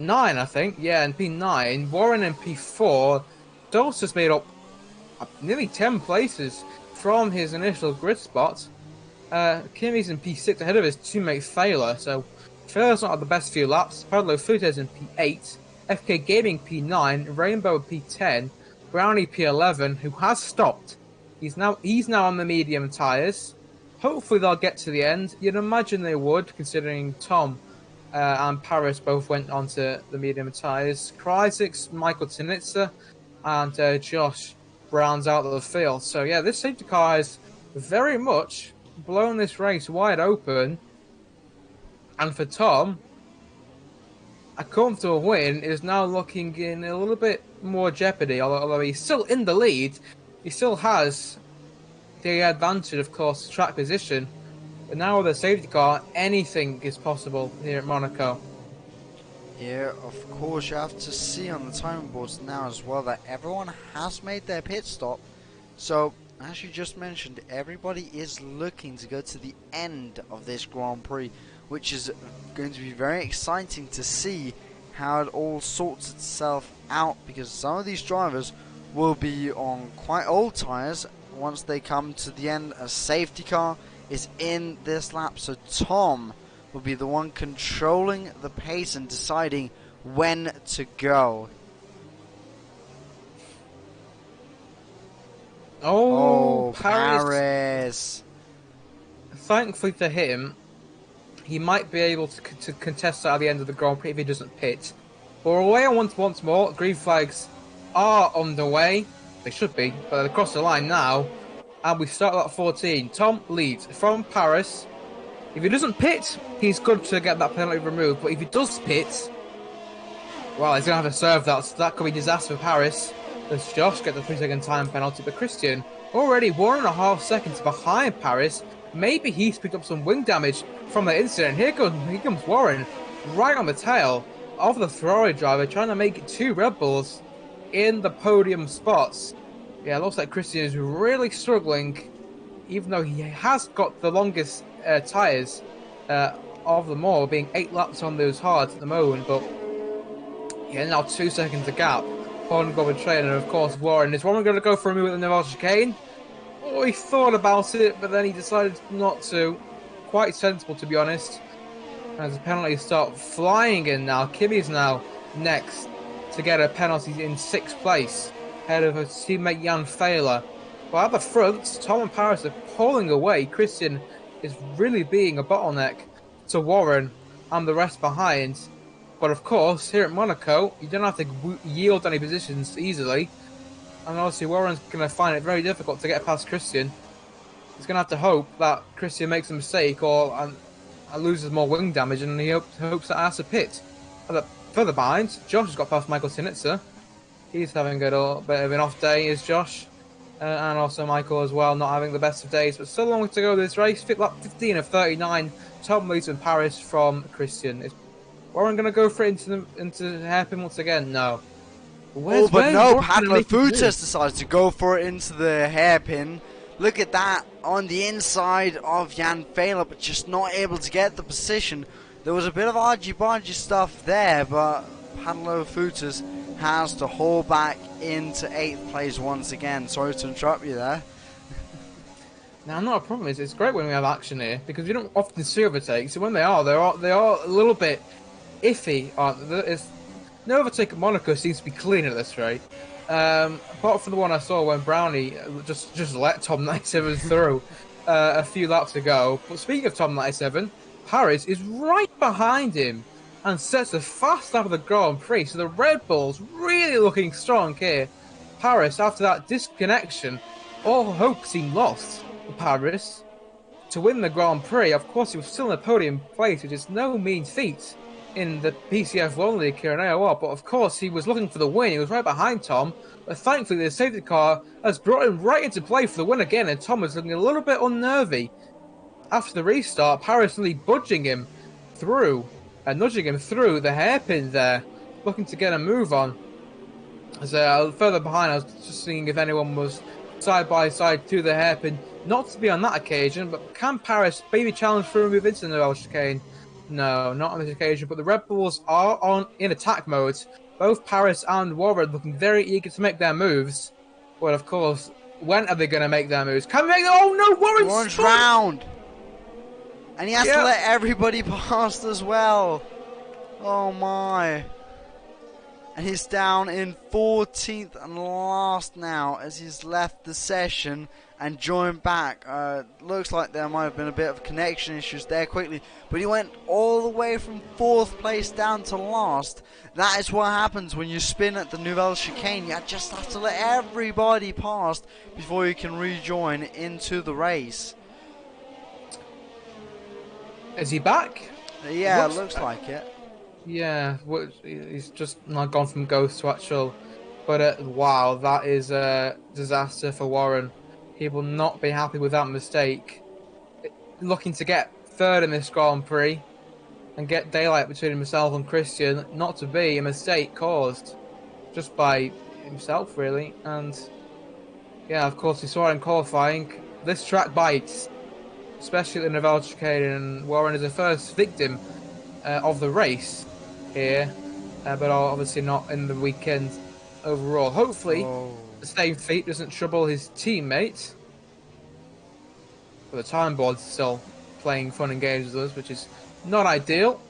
I think. Yeah, in P9. Warren in P4. Dulce has made up nearly 10 places from his initial grid spot. Kimi's in P6 ahead of his teammate Failer, so Failer's not had the best few laps. Pablo Futes in P8, FK Gaming P9, Rainbow P10, Brownie P11, who has stopped. He's now on the medium tyres. Hopefully they'll get to the end. You'd imagine they would, considering Tom and Paris both went onto the medium tyres. Kryzix, Michael Tinitza, and Josh rounds out of the field. So yeah, this safety car has very much blown this race wide open. And for Tom, a comfortable win is now looking in a little bit more jeopardy. Although he's still in the lead, he still has the advantage, of course, track position. But now with a safety car, anything is possible here at Monaco. Yeah, of course, you have to see on the timing boards now as well that everyone has made their pit stop. So, as you just mentioned, everybody is looking to go to the end of this Grand Prix, which is going to be very exciting to see how it all sorts itself out, because some of these drivers will be on quite old tyres once they come to the end. A safety car is in this lap, so Tom will be the one controlling the pace and deciding when to go. Oh, Paris. Thankfully for him, he might be able to contest at the end of the Grand Prix if he doesn't pit. But away on once more, green flags are on the way. They should be, but they're across the line now. And we start at 14. Tom leads from Paris. If he doesn't pit, he's good to get that penalty removed. But if he does pit, well, he's going to have to serve that. So that could be disaster for Paris. As Josh gets the 3-second time penalty. But Christian, already 1.5 seconds behind Paris. Maybe he's picked up some wing damage from the incident. Here comes Warren, right on the tail of the Ferrari driver, trying to make 2 Red Bulls in the podium spots. Yeah, it looks like Christian is really struggling, even though he has got the longest tyres of them all, being 8 laps on those hards at the moment. But yeah, now 2 seconds of gap. Horn go with train, and of course Warren. Is Warren going to go for a move with the Nevada chicane? Oh, he thought about it, but then he decided not to. Quite sensible, to be honest. As the penalties start flying in now. Kimi's now next to get a penalty in 6th place, ahead of his teammate Jan Failer. Well, at the front, Tom and Paris are pulling away. Christian is really being a bottleneck to Warren and the rest behind. But of course, here at Monaco, you don't have to yield any positions easily. And obviously Warren's going to find it very difficult to get past Christian. He's going to have to hope that Christian makes a mistake or loses more wing damage, and he hopes that has to pit. Further behind, Josh has got past Michael Sinitzer. He's having a little bit of an off day, is Josh. And also Michael as well, not having the best of days. But still long to go this race. Lap 15 of 39. Tom leads in Paris from Christian. Is Warren going to go for it into hairpin once again? No. No, Pablo Futes decides to go for it into the hairpin. Look at that, on the inside of Jan Failer, but just not able to get the position. There was a bit of argy-bargy stuff there, but Pablo Futes has to haul back into 8th place once again. Sorry to interrupt you there. Now, not a problem. It's great when we have action here, because we don't often see overtakes. So when they are a little bit iffy, aren't they? No overtake at Monaco seems to be clean at this rate. Apart from the one I saw when Brownie just let Tom 97 through a few laps ago. But speaking of Tom 97, Paris is right behind him and sets a fast lap of the Grand Prix. So the Red Bull's really looking strong here. Paris, after that disconnection, all hope seemed lost for Paris to win the Grand Prix. Of course, he was still in the podium place, which is no mean feat. in the PCF1 League here in AOR, but of course he was looking for the win. He was right behind Tom, but thankfully the safety car has brought him right into play for the win again, and Tom was looking a little bit unnervy. After the restart, Paris really budging him through and nudging him through the hairpin there, looking to get a move on. As further behind, I was just seeing if anyone was side by side to the hairpin. Not to be on that occasion, but can Paris maybe challenge through and move into the Nouvelle chicane? No, not on this occasion, but the Red Bulls are in attack mode. Both Paris and Warren looking very eager to make their moves. But of course, when are they going to make their moves? Can they make them? Oh no, Warren's round! And he has to let everybody past as well. Oh my. And he's down in 14th and last now as he's left the session and joined back. Looks like there might have been a bit of connection issues there quickly, but he went all the way from 4th place down to last. That is what happens when you spin at the Nouvelle chicane. You just have to let everybody past before you can rejoin into the race. Is he back? Yeah, it looks like it. Yeah, he's just not gone from ghost to actual. But wow, that is a disaster for Warren. He will not be happy with that mistake. Looking to get 3rd in this Grand Prix and get daylight between himself and Christian, not to be a mistake caused just by himself, really. And yeah, of course, we saw in qualifying, this track bites, especially at the Nouvelle chicane, and Warren is the first victim of the race here, but obviously not in the weekend overall. Hopefully, the same fate doesn't trouble his teammate. But the time board's still playing fun and games with us, which is not ideal.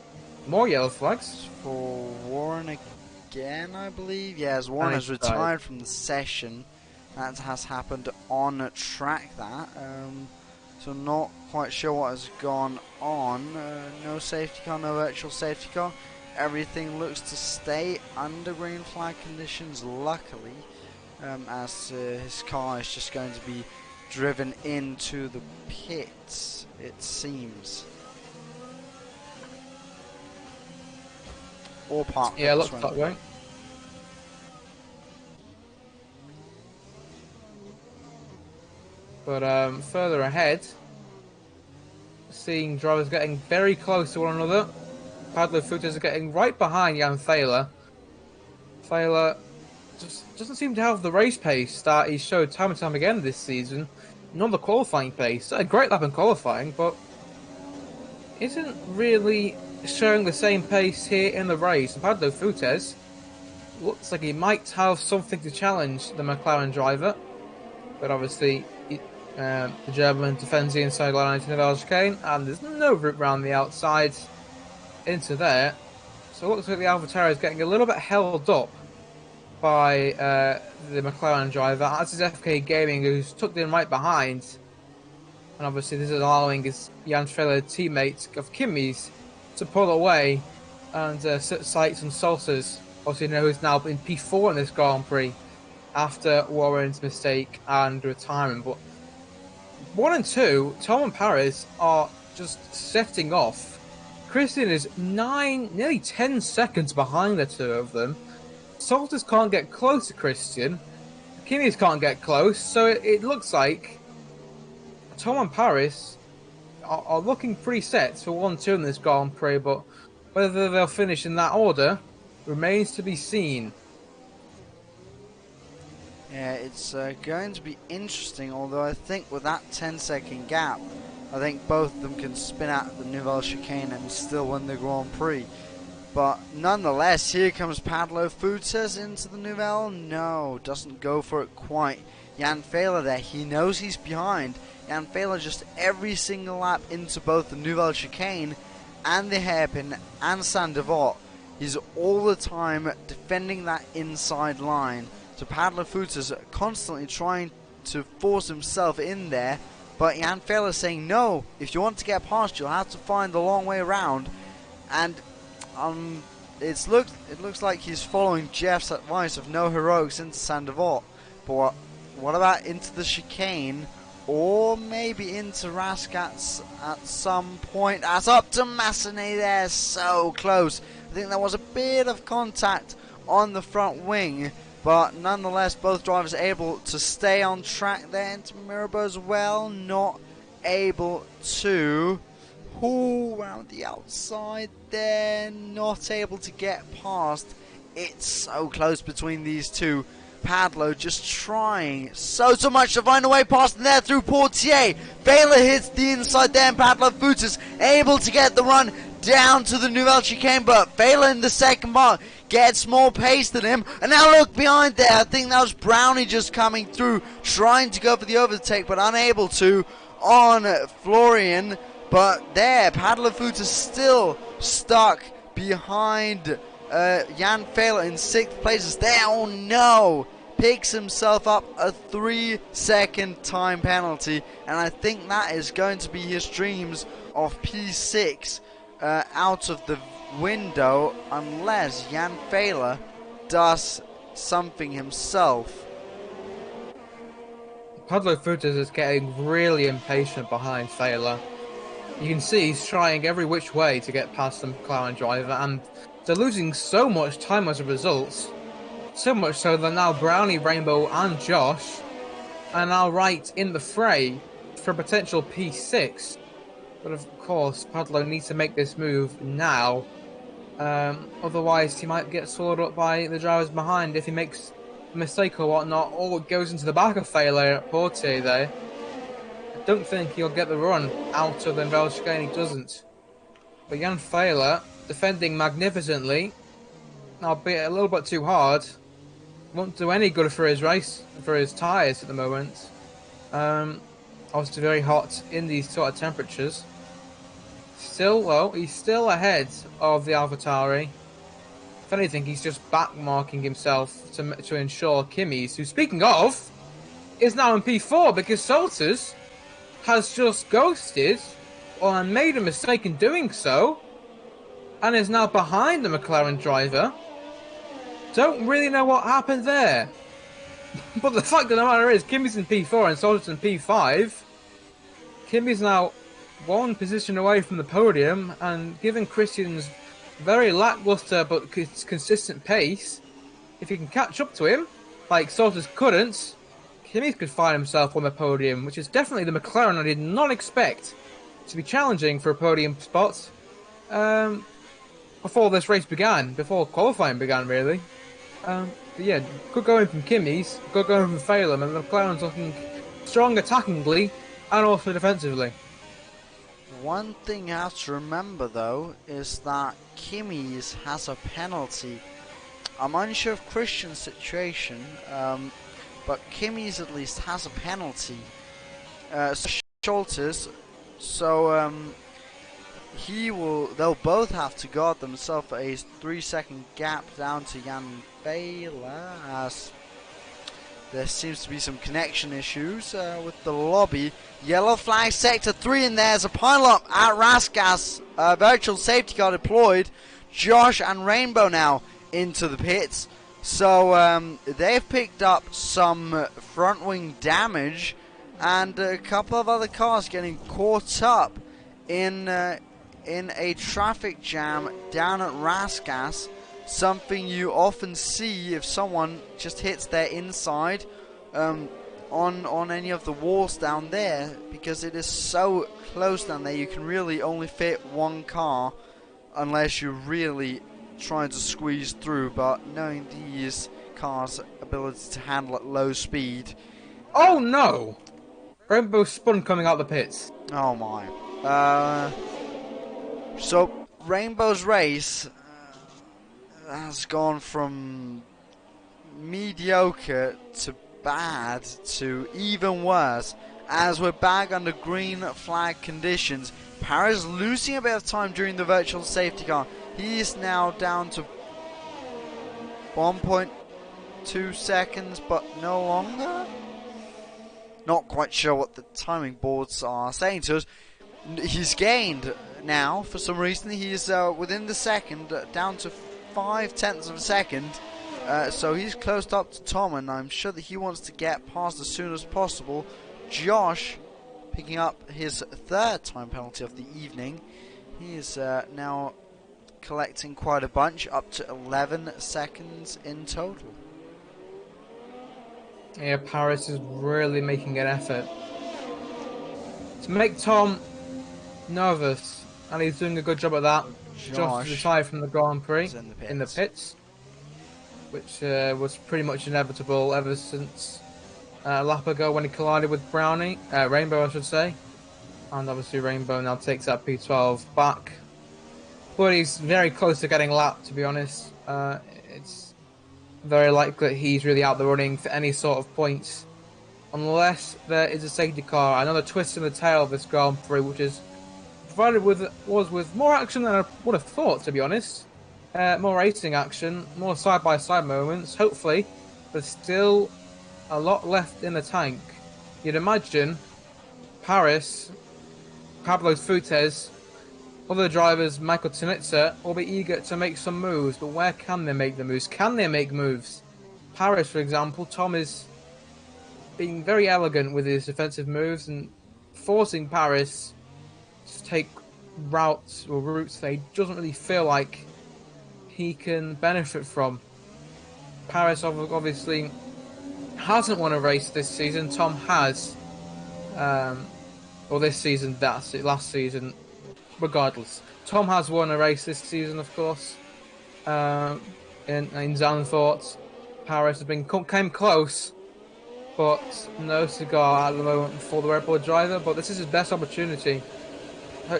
More yellow flags. For Warren again, I believe. Yeah, as Warren has retired from the session. That has happened on track, that. So not quite sure what has gone on. No safety car, no virtual safety car. Everything looks to stay under green flag conditions, luckily, as his car is just going to be driven into the pits, it seems. Or park. Yeah, looks that way. But further ahead, seeing drivers getting very close to one another. Pablo Fuentes is getting right behind Jan Thaler. Thaler just doesn't seem to have the race pace that he showed time and time again this season. Not the qualifying pace. A great lap in qualifying, but isn't really showing the same pace here in the race. Pablo Fuentes looks like he might have something to challenge the McLaren driver, but obviously the German defends the inside line into the chicane, and there's no route around the outside into there. So it looks like the AlphaTauri is getting a little bit held up by the McLaren driver, as is FK Gaming, who's tucked in right behind. And obviously this is allowing his Jan Feller teammate of Kimi's to pull away and sit sights on Salsas, obviously who's now in P4 in this Grand Prix after Warren's mistake and retirement. But 1 and 2, Tom and Paris are just setting off. Christian is nearly 10 seconds behind the two of them. Salters can't get close to Christian. Kimmy's can't get close, so it looks like Tom and Paris are looking pretty set for 1-2 in this Grand Prix, but whether they'll finish in that order remains to be seen. Yeah, it's going to be interesting, although I think with that 10-second gap, I think both of them can spin out the Nouvelle chicane and still win the Grand Prix. But nonetheless, here comes Pablo Fuentes into the Nouvelle. No, doesn't go for it quite. Jan Fehler there, he knows he's behind. Jan Fehler just every single lap into both the Nouvelle chicane and the hairpin and Saint-Devote. He's all the time defending that inside line. So Pablo Fuentes constantly trying to force himself in there. But Jan Fehler saying, no, if you want to get past, you'll have to find the long way around. And it looks like he's following Jeff's advice of no heroics into Saint-Devote. But what about into the chicane or maybe into Rascats at some point. As up to Massenet there, so close. I think there was a bit of contact on the front wing, but nonetheless both drivers able to stay on track there. Into Mirabeau as well, not able to. Ooh, around the outside there, not able to get past. It's so close between these two. Padlo just trying so much to find a way past there through Portier. Baylor hits the inside there, and Padlo Futas able to get the run down to the Nouvelle Chicane, but Baylor in the second mark gets more pace than him. And now look behind there, I think that was Brownie just coming through, trying to go for the overtake, but unable to on Florian. But there, Padlo Futas still stuck behind Jan Fehler in 6th place. There, oh no! Picks himself up a 3-second time penalty, and I think that is going to be his dreams of P6 out of the window, unless Jan Fehler does something himself. Padlo Futas is getting really impatient behind Fehler. You can see he's trying every which way to get past the McLaren driver, and they're losing so much time as a result. So much so that now Brownie, Rainbow and Josh are now right in the fray for a potential P6. But of course, Padlo needs to make this move now. Otherwise, he might get swallowed up by the drivers behind if he makes a mistake or whatnot, or goes into the back of Fehler at Portier there. I don't think he'll get the run out of the Nouvelle Chicane, he doesn't. But Jan Fehler, defending magnificently, albeit a little bit too hard, won't do any good for his race, for his tyres at the moment. Obviously very hot in these sort of temperatures. Still, though, he's still ahead of the AlphaTauri. If anything, he's just backmarking himself to ensure Kimi's, who, speaking of, is now in P4 because Salters has just ghosted or made a mistake in doing so and is now behind the McLaren driver. Don't really know what happened there. But the fact of the matter is, Kimi's in P4 and Salters in P5. Kimi's now one position away from the podium, and given Christian's very lackluster but consistent pace, if he can catch up to him, like Salters couldn't, Kimi could find himself on the podium, which is definitely the McLaren I did not expect to be challenging for a podium spot before this race began, before qualifying began, really. But yeah, good going from Kimi's, good going from Phelan, and the McLaren's looking strong attackingly and also defensively. One thing you have to remember, though, is that Kimi's has a penalty. I'm unsure of Christian's situation, but Kimi's at least has a penalty. Schultes, so they'll both have to guard themselves for a 3-second gap down to Jan Fehler, as there seems to be some connection issues with the lobby. Yellow flag sector 3, and there's a pile-up at Raskas. Virtual safety car deployed. Josh and Rainbow now into the pits. So they've picked up some front wing damage, and a couple of other cars getting caught up in a traffic jam down at Raskas. Something you often see if someone just hits their inside on any of the walls down there, because it is so close down there. You can really only fit one car unless you're really trying to squeeze through, but knowing these cars' ability to handle at low speed. Oh no! Rainbow spun coming out the pits. Oh my. So Rainbow's race has gone from mediocre to bad to even worse, as we're back under green flag conditions. Paris losing a bit of time during the virtual safety car. He is now down to 1.2 seconds, but no longer. Not quite sure what the timing boards are saying to us. He's gained now for some reason. He's within the second, down to 0.5 of a second. So he's closed up to Tom, and I'm sure that he wants to get past as soon as possible. Josh picking up his third time penalty of the evening. He is now collecting quite a bunch, up to 11 seconds in total. Yeah, Paris is really making an effort to make Tom nervous, and he's doing a good job at that. Josh retired from the Grand Prix in the pits, which was pretty much inevitable ever since a lap ago when he collided with Rainbow, I should say. And obviously Rainbow now takes that P12 back. But he's very close to getting lapped, to be honest. It's very likely that he's really out the running for any sort of points, unless there is a safety car. Another twist in the tail of this Grand Prix, which is provided with more action than I would have thought, to be honest. More racing action, more side-by-side moments, hopefully. There's still a lot left in the tank. You'd imagine Paris, Pablo Fuentes, other drivers, Michael Tunitsa, will be eager to make some moves, but where can they make the moves? Can they make moves? Paris, for example, Tom is being very elegant with his defensive moves and forcing Paris to take routes that he doesn't really feel like he can benefit from. Paris obviously hasn't won a race this season. Tom has. Or this season, that's it, last season. Regardless, Tom has won a race this season, of course. In Zandvoort, Paris came close, but no cigar at the moment for the Red Bull driver. But this is his best opportunity.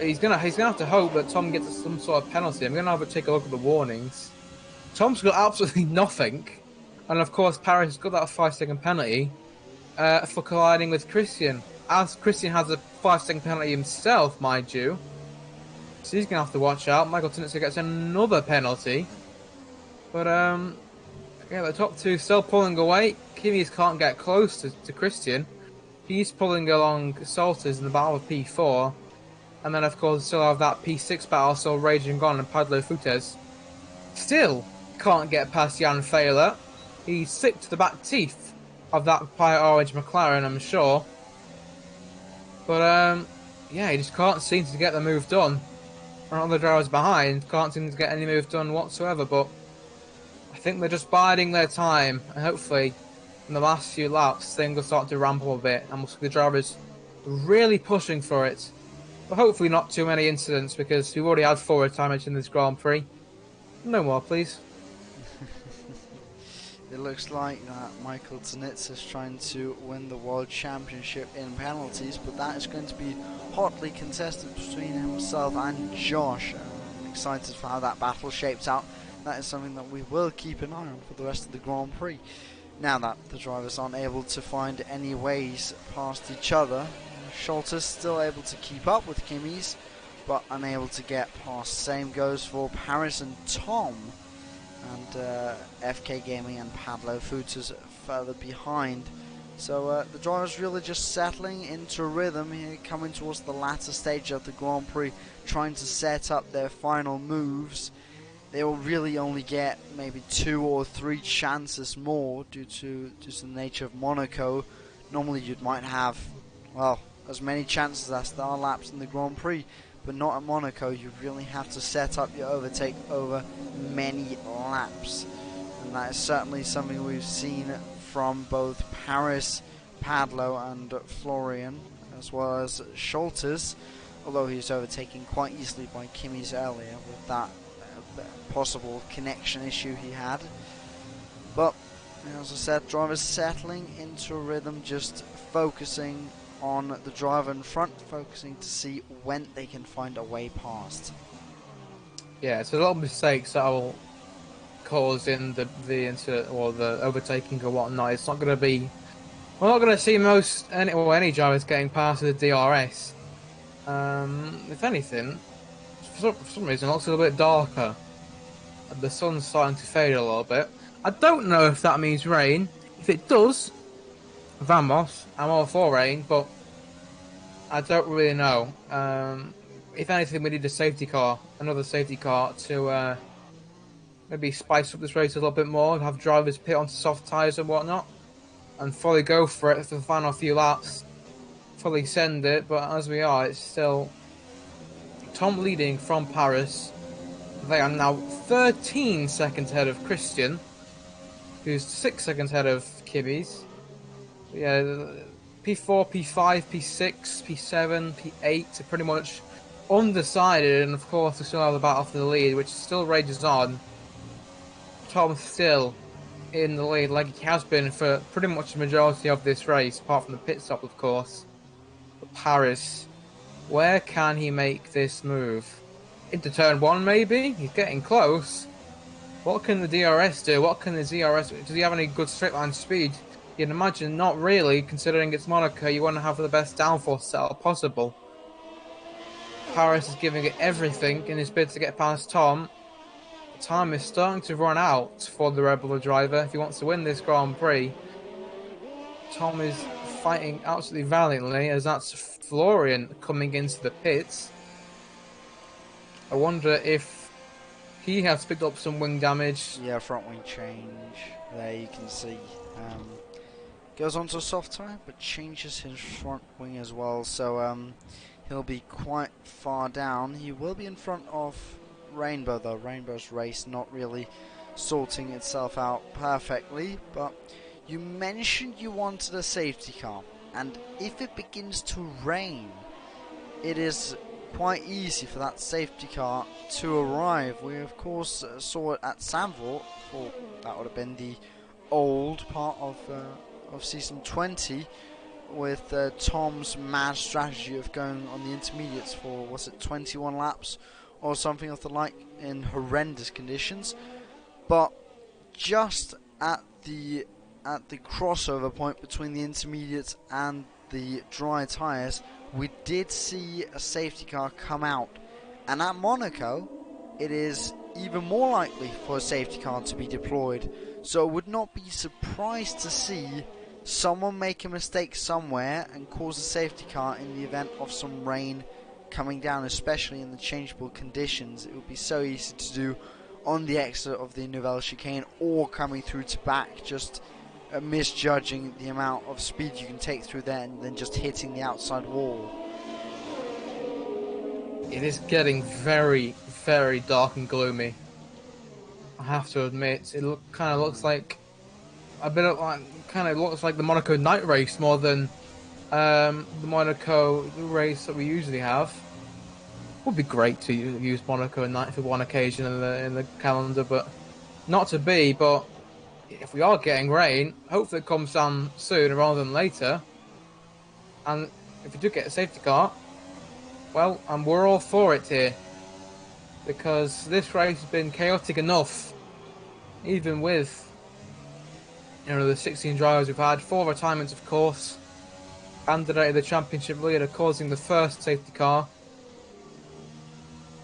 He's gonna have to hope that Tom gets some sort of penalty. I'm gonna have to take a look at the warnings. Tom's got absolutely nothing, and of course Paris has got that 5-second penalty for colliding with Christian. As Christian has a 5-second penalty himself, mind you. So he's going to have to watch out. Michael Tunitsa gets another penalty. But, yeah, the top two still pulling away. Kimmy's can't get close to Christian. He's pulling along Salters in the battle of P4. And then, of course, still have that P6 battle still raging on, and Pablo Fuentes still can't get past Jan Fehler. He's sick to the back teeth of that Fire Orange McLaren, I'm sure. But, yeah, he just can't seem to get the move done. And other drivers behind can't seem to get any move done whatsoever, but I think they're just biding their time, and hopefully in the last few laps things will start to ramp up a bit, and we'll see the drivers really pushing for it. But hopefully not too many incidents, because we've already had 4 retirements in this Grand Prix. No more, please. It looks like that Michael Tunitsa is trying to win the World Championship in penalties, but that is going to be hotly contested between himself and Josh. I'm excited for how that battle shapes out. That is something that we will keep an eye on for the rest of the Grand Prix. Now that the drivers aren't able to find any ways past each other, Scholtes still able to keep up with Kimmy's, but unable to get past. Same goes for Paris and Tom. And FK Gaming and Pablo Fuentes further behind. So the drivers really just settling into rhythm here, coming towards the latter stage of the Grand Prix, trying to set up their final moves. They will really only get maybe 2 or 3 chances more due to the nature of Monaco. Normally you might have, well, as many chances as there are laps in the Grand Prix, but not at Monaco. You really have to set up your overtake over many laps, and that is certainly something we've seen from both Paris, Pablo and Florian, as well as Scholtes, although he was overtaken quite easily by Kimmy's earlier with that possible connection issue he had. But as I said, drivers settling into a rhythm, just focusing on the driver in front, focusing to see when they can find a way past. Yeah, it's a lot of mistakes that will cause in the incident or the overtaking or whatnot. It's not going to be. We're not going to see any drivers getting past the DRS. If anything, for some reason, it looks a little bit darker. The sun's starting to fade a little bit. I don't know if that means rain. If it does, vamos, I'm all for rain, but I don't really know. If anything, we need a safety car, another safety car to maybe spice up this race a little bit more, have drivers pit onto soft tyres and whatnot, and fully go for it for the final few laps. fully send it, but as we are, it's still Tom leading from Paris. They are now 13 seconds ahead of Christian, who's 6 seconds ahead of Kibby's. Yeah, P4, P5, P6, P7, P8 are pretty much undecided, and of course we still have the battle for the lead, which still rages on. Tom's still in the lead, like he has been for pretty much the majority of this race, apart from the pit stop, of course. But Paris, where can he make this move? Into turn 1, maybe? He's getting close. What can the DRS do? What can the DRS do? Does he have any good straight line speed? You'd imagine not really, considering it's Monaco. You want to have the best downforce setup possible. Paris is giving it everything in his bid to get past Tom. Time is starting to run out for the Red Bull driver if he wants to win this Grand Prix. Tom is fighting absolutely valiantly, as that's Florian coming into the pits. I wonder if he has picked up some wing damage. Yeah, front wing change. There you can see. Goes on to a soft tyre, but changes his front wing as well. So he'll be quite far down. He will be in front of Rainbow, though. Rainbow's race not really sorting itself out perfectly. But you mentioned you wanted a safety car, and if it begins to rain, it is quite easy for that safety car to arrive. We of course saw it at Zandvoort, or that would have been the old part of season 20, with Tom's mad strategy of going on the intermediates for, was it 21 laps or something of the like, in horrendous conditions. But just at the crossover point between the intermediates and the dry tyres, we did see a safety car come out, and at Monaco it is even more likely for a safety car to be deployed. So I would not be surprised to see someone make a mistake somewhere and cause a safety car in the event of some rain coming down, especially in the changeable conditions. It would be so easy to do on the exit of the Nouvelle Chicane or coming through to back, just misjudging the amount of speed you can take through there and then just hitting the outside wall. It is getting very, very dark and gloomy, I have to admit. It kind of looks like a bit of looks like the Monaco night race more than the Monaco race that we usually have. It would be great to use Monaco night for one occasion in the calendar, but not to be. But if we are getting rain, hopefully it comes down sooner rather than later. And if we do get a safety car, well, and we're all for it here, because this race has been chaotic enough, even with the 16 drivers we've had. 4 retirements, of course. Candidate of the championship leader causing the first safety car.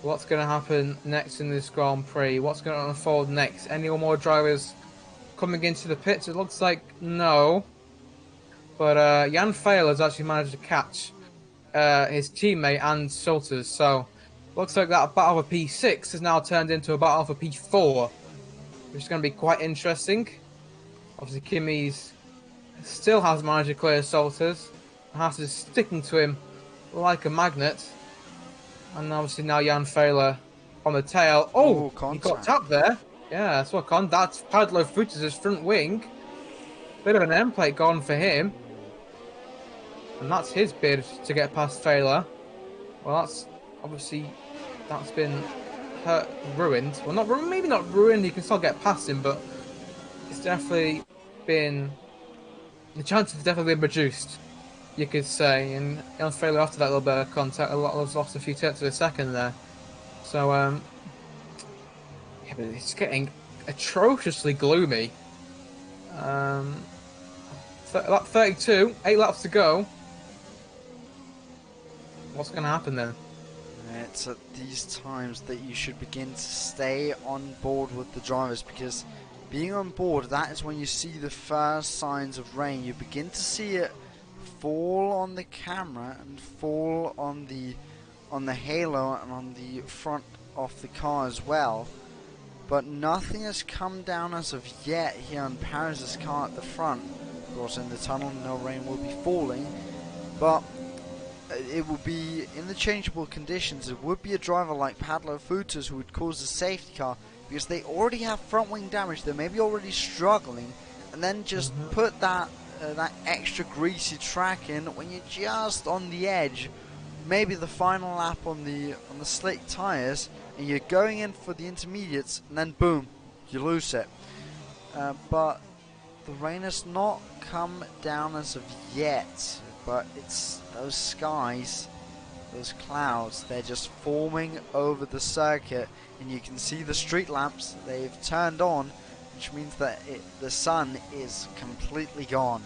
What's going to happen next in this Grand Prix? What's going to unfold next? Any more drivers coming into the pits? It looks like no. But Jan Fail has actually managed to catch his teammate and Salters. So looks like that battle for P6 has now turned into a battle for P4, which is going to be quite interesting. Obviously, Kimmy's still has managed to clear Salters. Haas is sticking to him like a magnet. And obviously now Jan Failer on the tail. Oh, he got tapped there. Yeah, that's what that's Padlo Futas' front wing. Bit of an end plate gone for him. And that's his bid to get past Failer. Well, that's been ruined. Well, maybe not ruined, you can still get past him, but it's definitely been, the chances have definitely been reduced, you could say. And Jan Failer, after that little bit of contact, lost a few tenths of a second there. So, yeah, but it's getting atrociously gloomy. Lap 32, 8 laps to go. What's going to happen then? It's at these times that you should begin to stay on board with the drivers, because being on board, that is when you see the first signs of rain. You begin to see it fall on the camera and fall on the halo and on the front of the car as well. But nothing has come down as of yet here on Paris' car at the front. Of course, in the tunnel, no rain will be falling. But it would be in the changeable conditions. It would be a driver like Padlo Futas who would cause a safety car, because they already have front wing damage. They may be already struggling, and then just put that that extra greasy track in when you're just on the edge, maybe the final lap on the slick tires, and you're going in for the intermediates, and then boom, you lose it. But the rain has not come down as of yet, but it's those skies, those clouds, they're just forming over the circuit, and you can see the street lamps, they've turned on, which means that the sun is completely gone.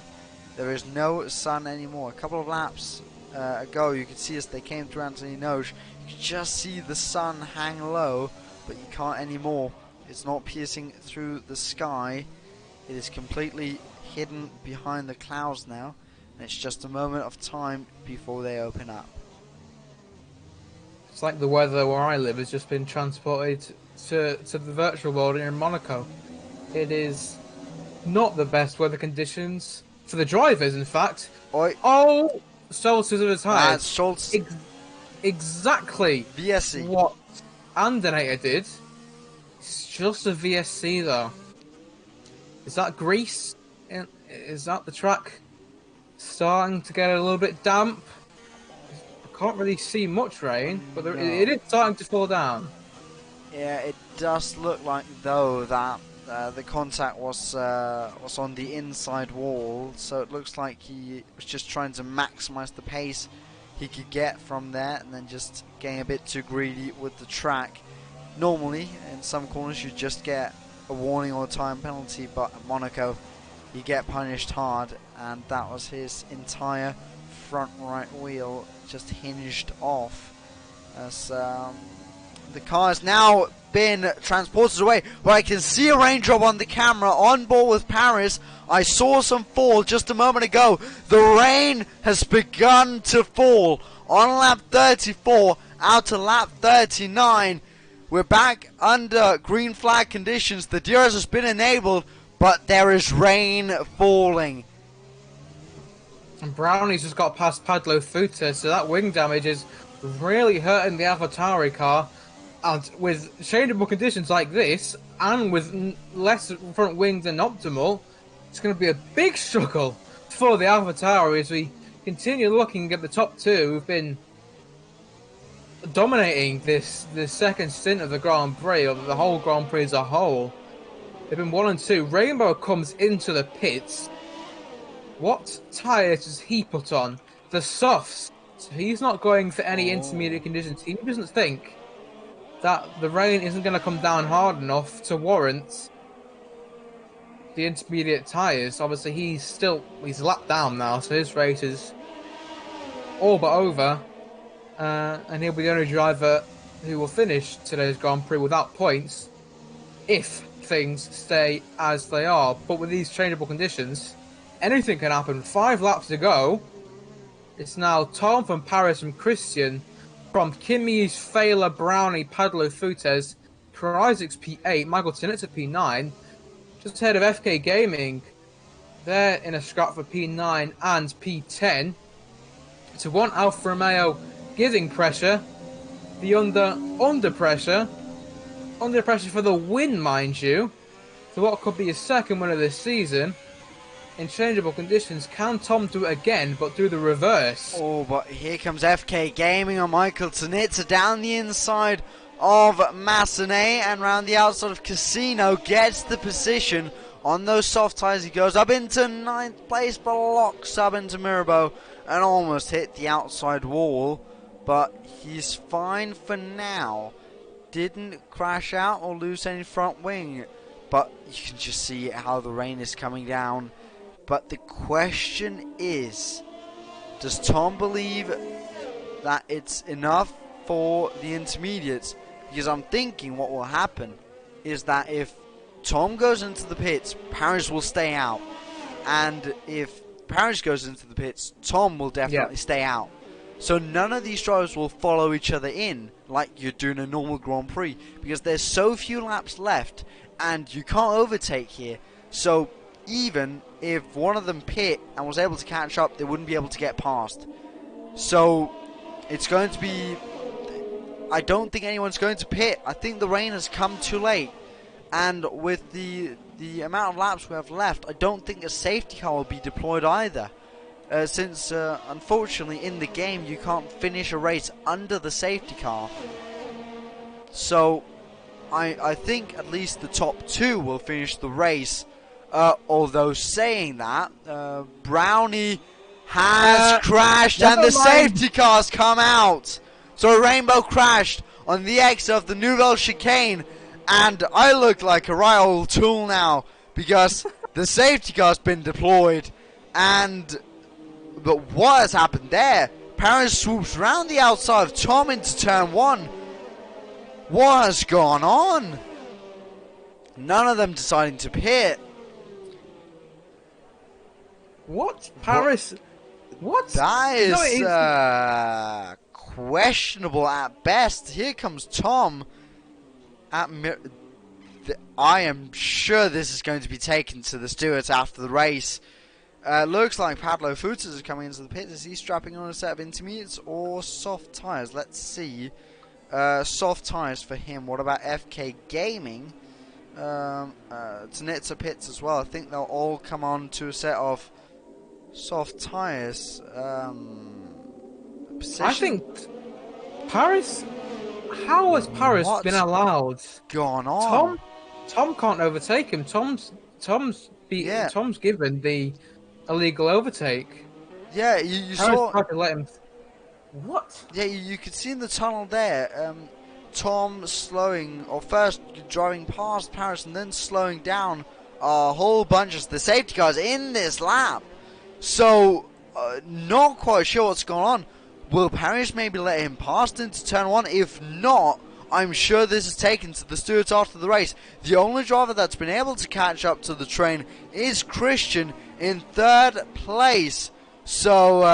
There is no sun anymore. A couple of laps ago, you could see as they came through Anthony Noge, you could just see the sun hang low, but you can't anymore. It's not piercing through the sky. It is completely hidden behind the clouds now, and it's just a moment of time before they open up. It's like the weather where I live has just been transported to the virtual world here in Monaco. It is not the best weather conditions for the drivers, in fact. Oi. Oh, Schultz is retired. Schultz. Exactly VSC. what Andernator did. It's just a VSC though. Is that grease? Is that the track starting to get a little bit damp? I can't really see much rain, but it is starting to fall down. Yeah, it does look like though that the contact was on the inside wall, so it looks like he was just trying to maximize the pace he could get from there, and then just getting a bit too greedy with the track. Normally, in some corners, you just get a warning or a time penalty, but at Monaco, you get punished hard, and that was his entire front right wheel just hinged off as the car has now been transported away. But I can see a raindrop on the camera on board with Paris. I saw some fall just a moment ago. The rain has begun to fall on lap 34 out to lap 39. We're back under green flag conditions. The DRS has been enabled, but there is rain falling. And Brownie's just got past Padlo Futa, so that wing damage is really hurting the AlphaTauri car. And with changeable conditions like this, and with less front wing than optimal, it's going to be a big struggle for the AlphaTauri as we continue looking at the top two who've been dominating this second stint of the Grand Prix, or the whole Grand Prix as a whole. They've been 1 and 2. Rainbow comes into the pits. What tyres does he put on? The softs. So he's not going for any intermediate conditions. He doesn't think that the rain isn't going to come down hard enough to warrant the intermediate tyres. Obviously, he's lapped down now, so his race is all but over. And he'll be the only driver who will finish today's Grand Prix without points if things stay as they are. But with these changeable conditions, anything can happen. 5 laps to go. It's now Tom from Paris from Christian, from Kimi's, Failer, Brownie, Padlo Futas, Isaac's P8, Michael Tinitz at P9, just ahead of FK Gaming. They're in a scrap for P9 and P10. To one Alfa Romeo giving pressure, the under pressure for the win, mind you, for what could be his second win of this season. In changeable conditions, can Tom do it again, but do the reverse? Oh, but here comes FK Gaming on Michael Tanitza down the inside of Massenet and round the outside of Casino, gets the position on those soft tyres. He goes up into 9th place, but locks up into Mirabeau and almost hit the outside wall. But he's fine for now. Didn't crash out or lose any front wing. But you can just see how the rain is coming down. But the question is, does Tom believe that it's enough for the intermediates? Because I'm thinking what will happen is that if Tom goes into the pits, Paris will stay out. And if Paris goes into the pits, Tom will definitely stay out. So none of these drivers will follow each other in like you do in a normal Grand Prix, because there's so few laps left and you can't overtake here. So even if one of them pit and was able to catch up, they wouldn't be able to get past. So it's going to be, I don't think anyone's going to pit. I think the rain has come too late, and with the amount of laps we have left, I don't think a safety car will be deployed either, since unfortunately in the game you can't finish a race under the safety car. So I think at least the top 2 will finish the race, although saying that, Brownie has crashed and the safety cars come out. So Rainbow crashed on the exit of the Nouvelle Chicane, and I look like a right old tool now because the safety car's been deployed. But what has happened there? Paris swoops round the outside of Tom into turn 1. What has gone on? None of them deciding to pit. What? Paris? What? That is questionable at best. Here comes Tom. I am sure this is going to be taken to the stewards after the race. Looks like Pablo Futas is coming into the pit. Is he strapping on a set of intermediates or soft tyres? Let's see. Soft tyres for him. What about FK Gaming? Tanitsa pits as well. I think they'll all come on to a set of soft tyres. I think Paris. How has Paris been allowed? Gone on. Tom can't overtake him. Tom's given the illegal overtake. Yeah, you Paris saw. Tried to let him. What? Yeah, you could see in the tunnel there. Tom slowing, or first driving past Paris and then slowing down a whole bunch of the safety cars in this lap. So, not quite sure what's going on. Will Paris maybe let him pass into turn 1? If not, I'm sure this is taken to the stewards after the race. The only driver that's been able to catch up to the train is Christian in 3rd place. So,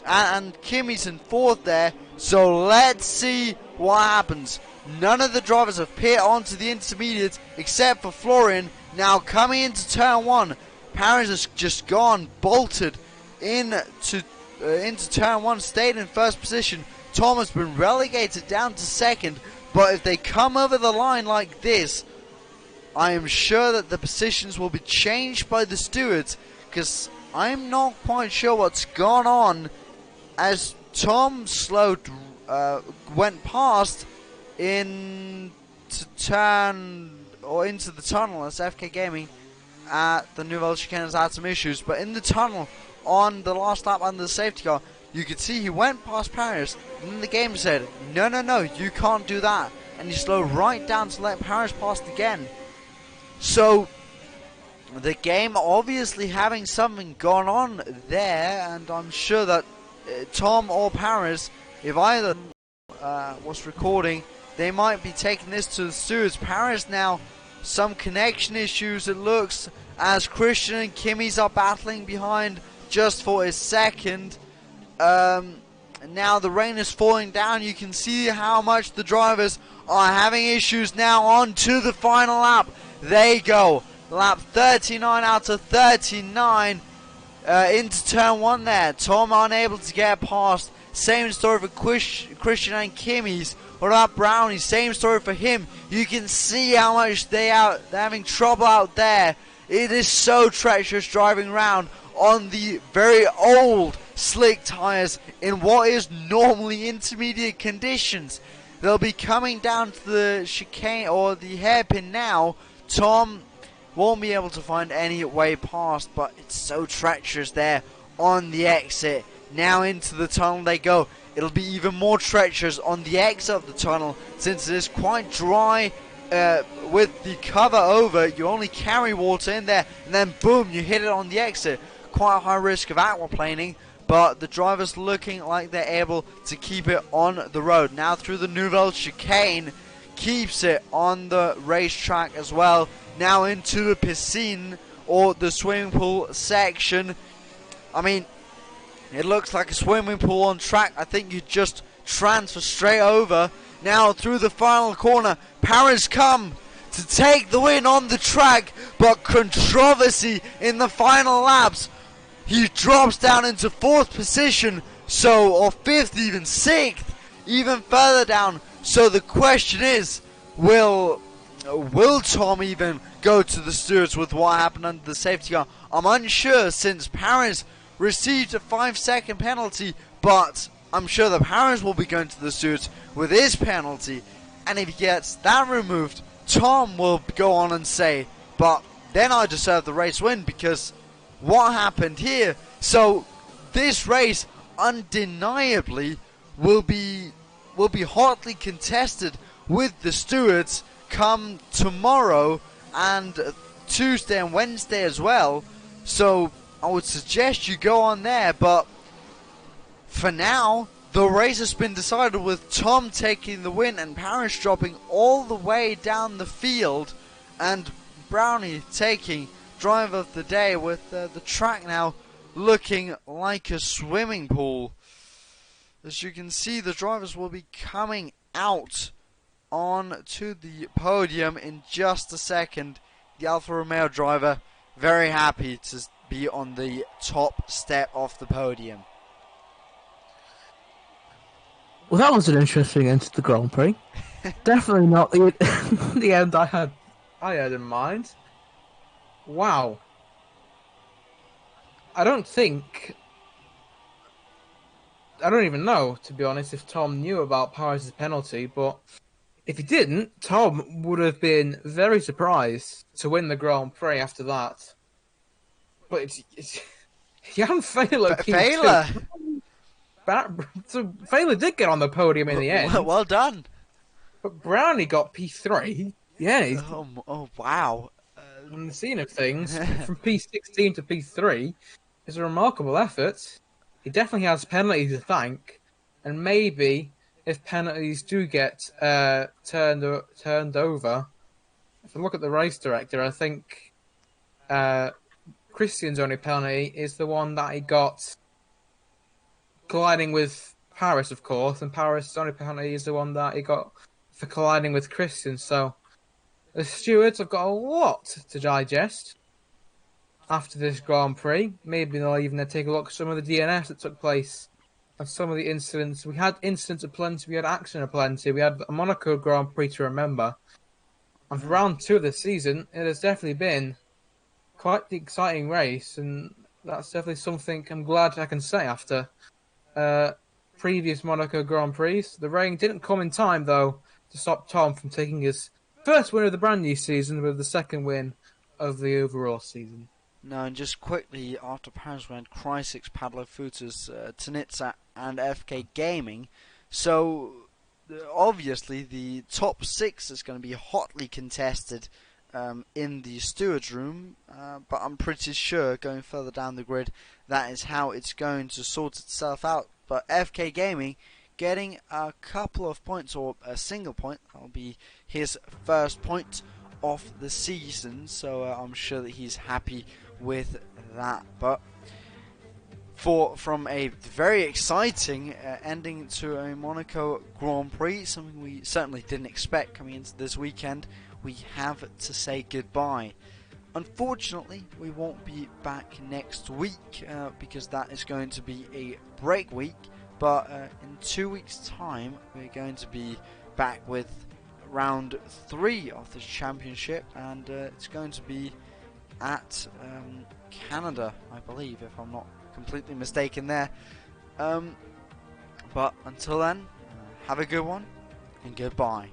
and Kimmy's in 4th there. So let's see what happens. None of the drivers have pit onto the intermediates except for Florian. Now coming into turn 1, Paris has just gone, bolted into turn 1, stayed in 1st position. Tom has been relegated down to 2nd, but if they come over the line like this, I am sure that the positions will be changed by the stewards, because I'm not quite sure what's gone on as Tom went past into the tunnel as FK Gaming at the Nouvelle Chicane has had some issues, but in the tunnel on the last lap under the safety car, you could see he went past Paris, and then the game said, no, you can't do that, and he slowed right down to let Paris pass again. So the game obviously having something gone on there, and I'm sure that Tom or Paris, if either was recording, they might be taking this to the stewards. Paris now, some connection issues it looks, as Christian and Kimmy's are battling behind just for his 2nd. Now the rain is falling down. You can see how much the drivers are having issues now. On to the final lap. They go. Lap 39 out of 39 into turn 1 there. Tom unable to get past. Same story for Christian and Kimmy's. What about Brownie? Same story for him. You can see how much they're having trouble out there. It is so treacherous driving around on the very old slick tyres in what is normally intermediate conditions. They'll be coming down to the chicane or the hairpin now. Tom won't be able to find any way past, but it's so treacherous there on the exit. Now into the tunnel they go. It'll be even more treacherous on the exit of the tunnel since it is quite dry. With the cover over, you only carry water in there, and then boom, you hit it on the exit. Quite a high risk of aquaplaning, but the driver's looking like they're able to keep it on the road. Now through the Nouvelle Chicane, keeps it on the racetrack as well. Now into the piscine, or the swimming pool section. I mean, it looks like a swimming pool on track. I think you just transfer straight over. Now through the final corner, Paris come to take the win on the track, but controversy in the final laps. he drops down into 4th position, so, or 5th, even 6th, even further down. So the question is, will Tom even go to the stewards with what happened under the safety car? I'm unsure, since Paris received a 5-second penalty, but I'm sure that Paris will be going to the stewards with his penalty, and if he gets that removed, Tom will go on and say, but then I deserve the race win because what happened here? So this race undeniably will be hotly contested with the stewards come tomorrow and Tuesday and Wednesday as well. So I would suggest you go on there, but for now the race has been decided with Tom taking the win and Paris dropping all the way down the field, and Brownie taking driver of the day, with the track now looking like a swimming pool. As you can see, the drivers will be coming out on to the podium in just a second. The Alfa Romeo driver very happy to be on the top step of the podium. Well, that was an interesting end to the Grand Prix. Definitely not the the end I had in mind. Wow. I don't even know, to be honest, if Tom knew about Paris' penalty, but if he didn't, Tom would have been very surprised to win the Grand Prix after that. But it's Jan Fehler. Fehler! So Fehler did get on the podium in the end. Well done. But Brownie got P3. Yeah. Oh wow. On the scene of things, from P16 to P3 is a remarkable effort. He definitely has penalties to thank, and maybe if penalties do get turned over, if I look at the race director, I think Christian's only penalty is the one that he got colliding with Paris, of course, and Paris' only penalty is the one that he got for colliding with Christian. So the stewards have got a lot to digest after this Grand Prix. Maybe they'll even take a look at some of the DNS that took place and some of the incidents. We had incidents aplenty, we had action aplenty, we had a Monaco Grand Prix to remember. And for round 2 of the season, it has definitely been quite the exciting race, and that's definitely something I'm glad I can say after previous Monaco Grand Prix. The rain didn't come in time, though, to stop Tom from taking his first win of the brand new season with the second win of the overall season. No, and just quickly, after Paris went Crysis, Padlo Futas, Tanitsa and FK Gaming. So obviously the top 6 is going to be hotly contested in the stewards room, but I'm pretty sure going further down the grid that is how it's going to sort itself out. But FK Gaming getting a couple of points, or a single point. That'll be his first point of the season, so I'm sure that he's happy with that. But from a very exciting ending to a Monaco Grand Prix, something we certainly didn't expect coming into this weekend, we have to say goodbye. Unfortunately, we won't be back next week because that is going to be a break week. But in 2 weeks' time, we're going to be back with round 3 of the championship, and it's going to be at Canada, I believe, if I'm not completely mistaken there. But until then, have a good one, and goodbye.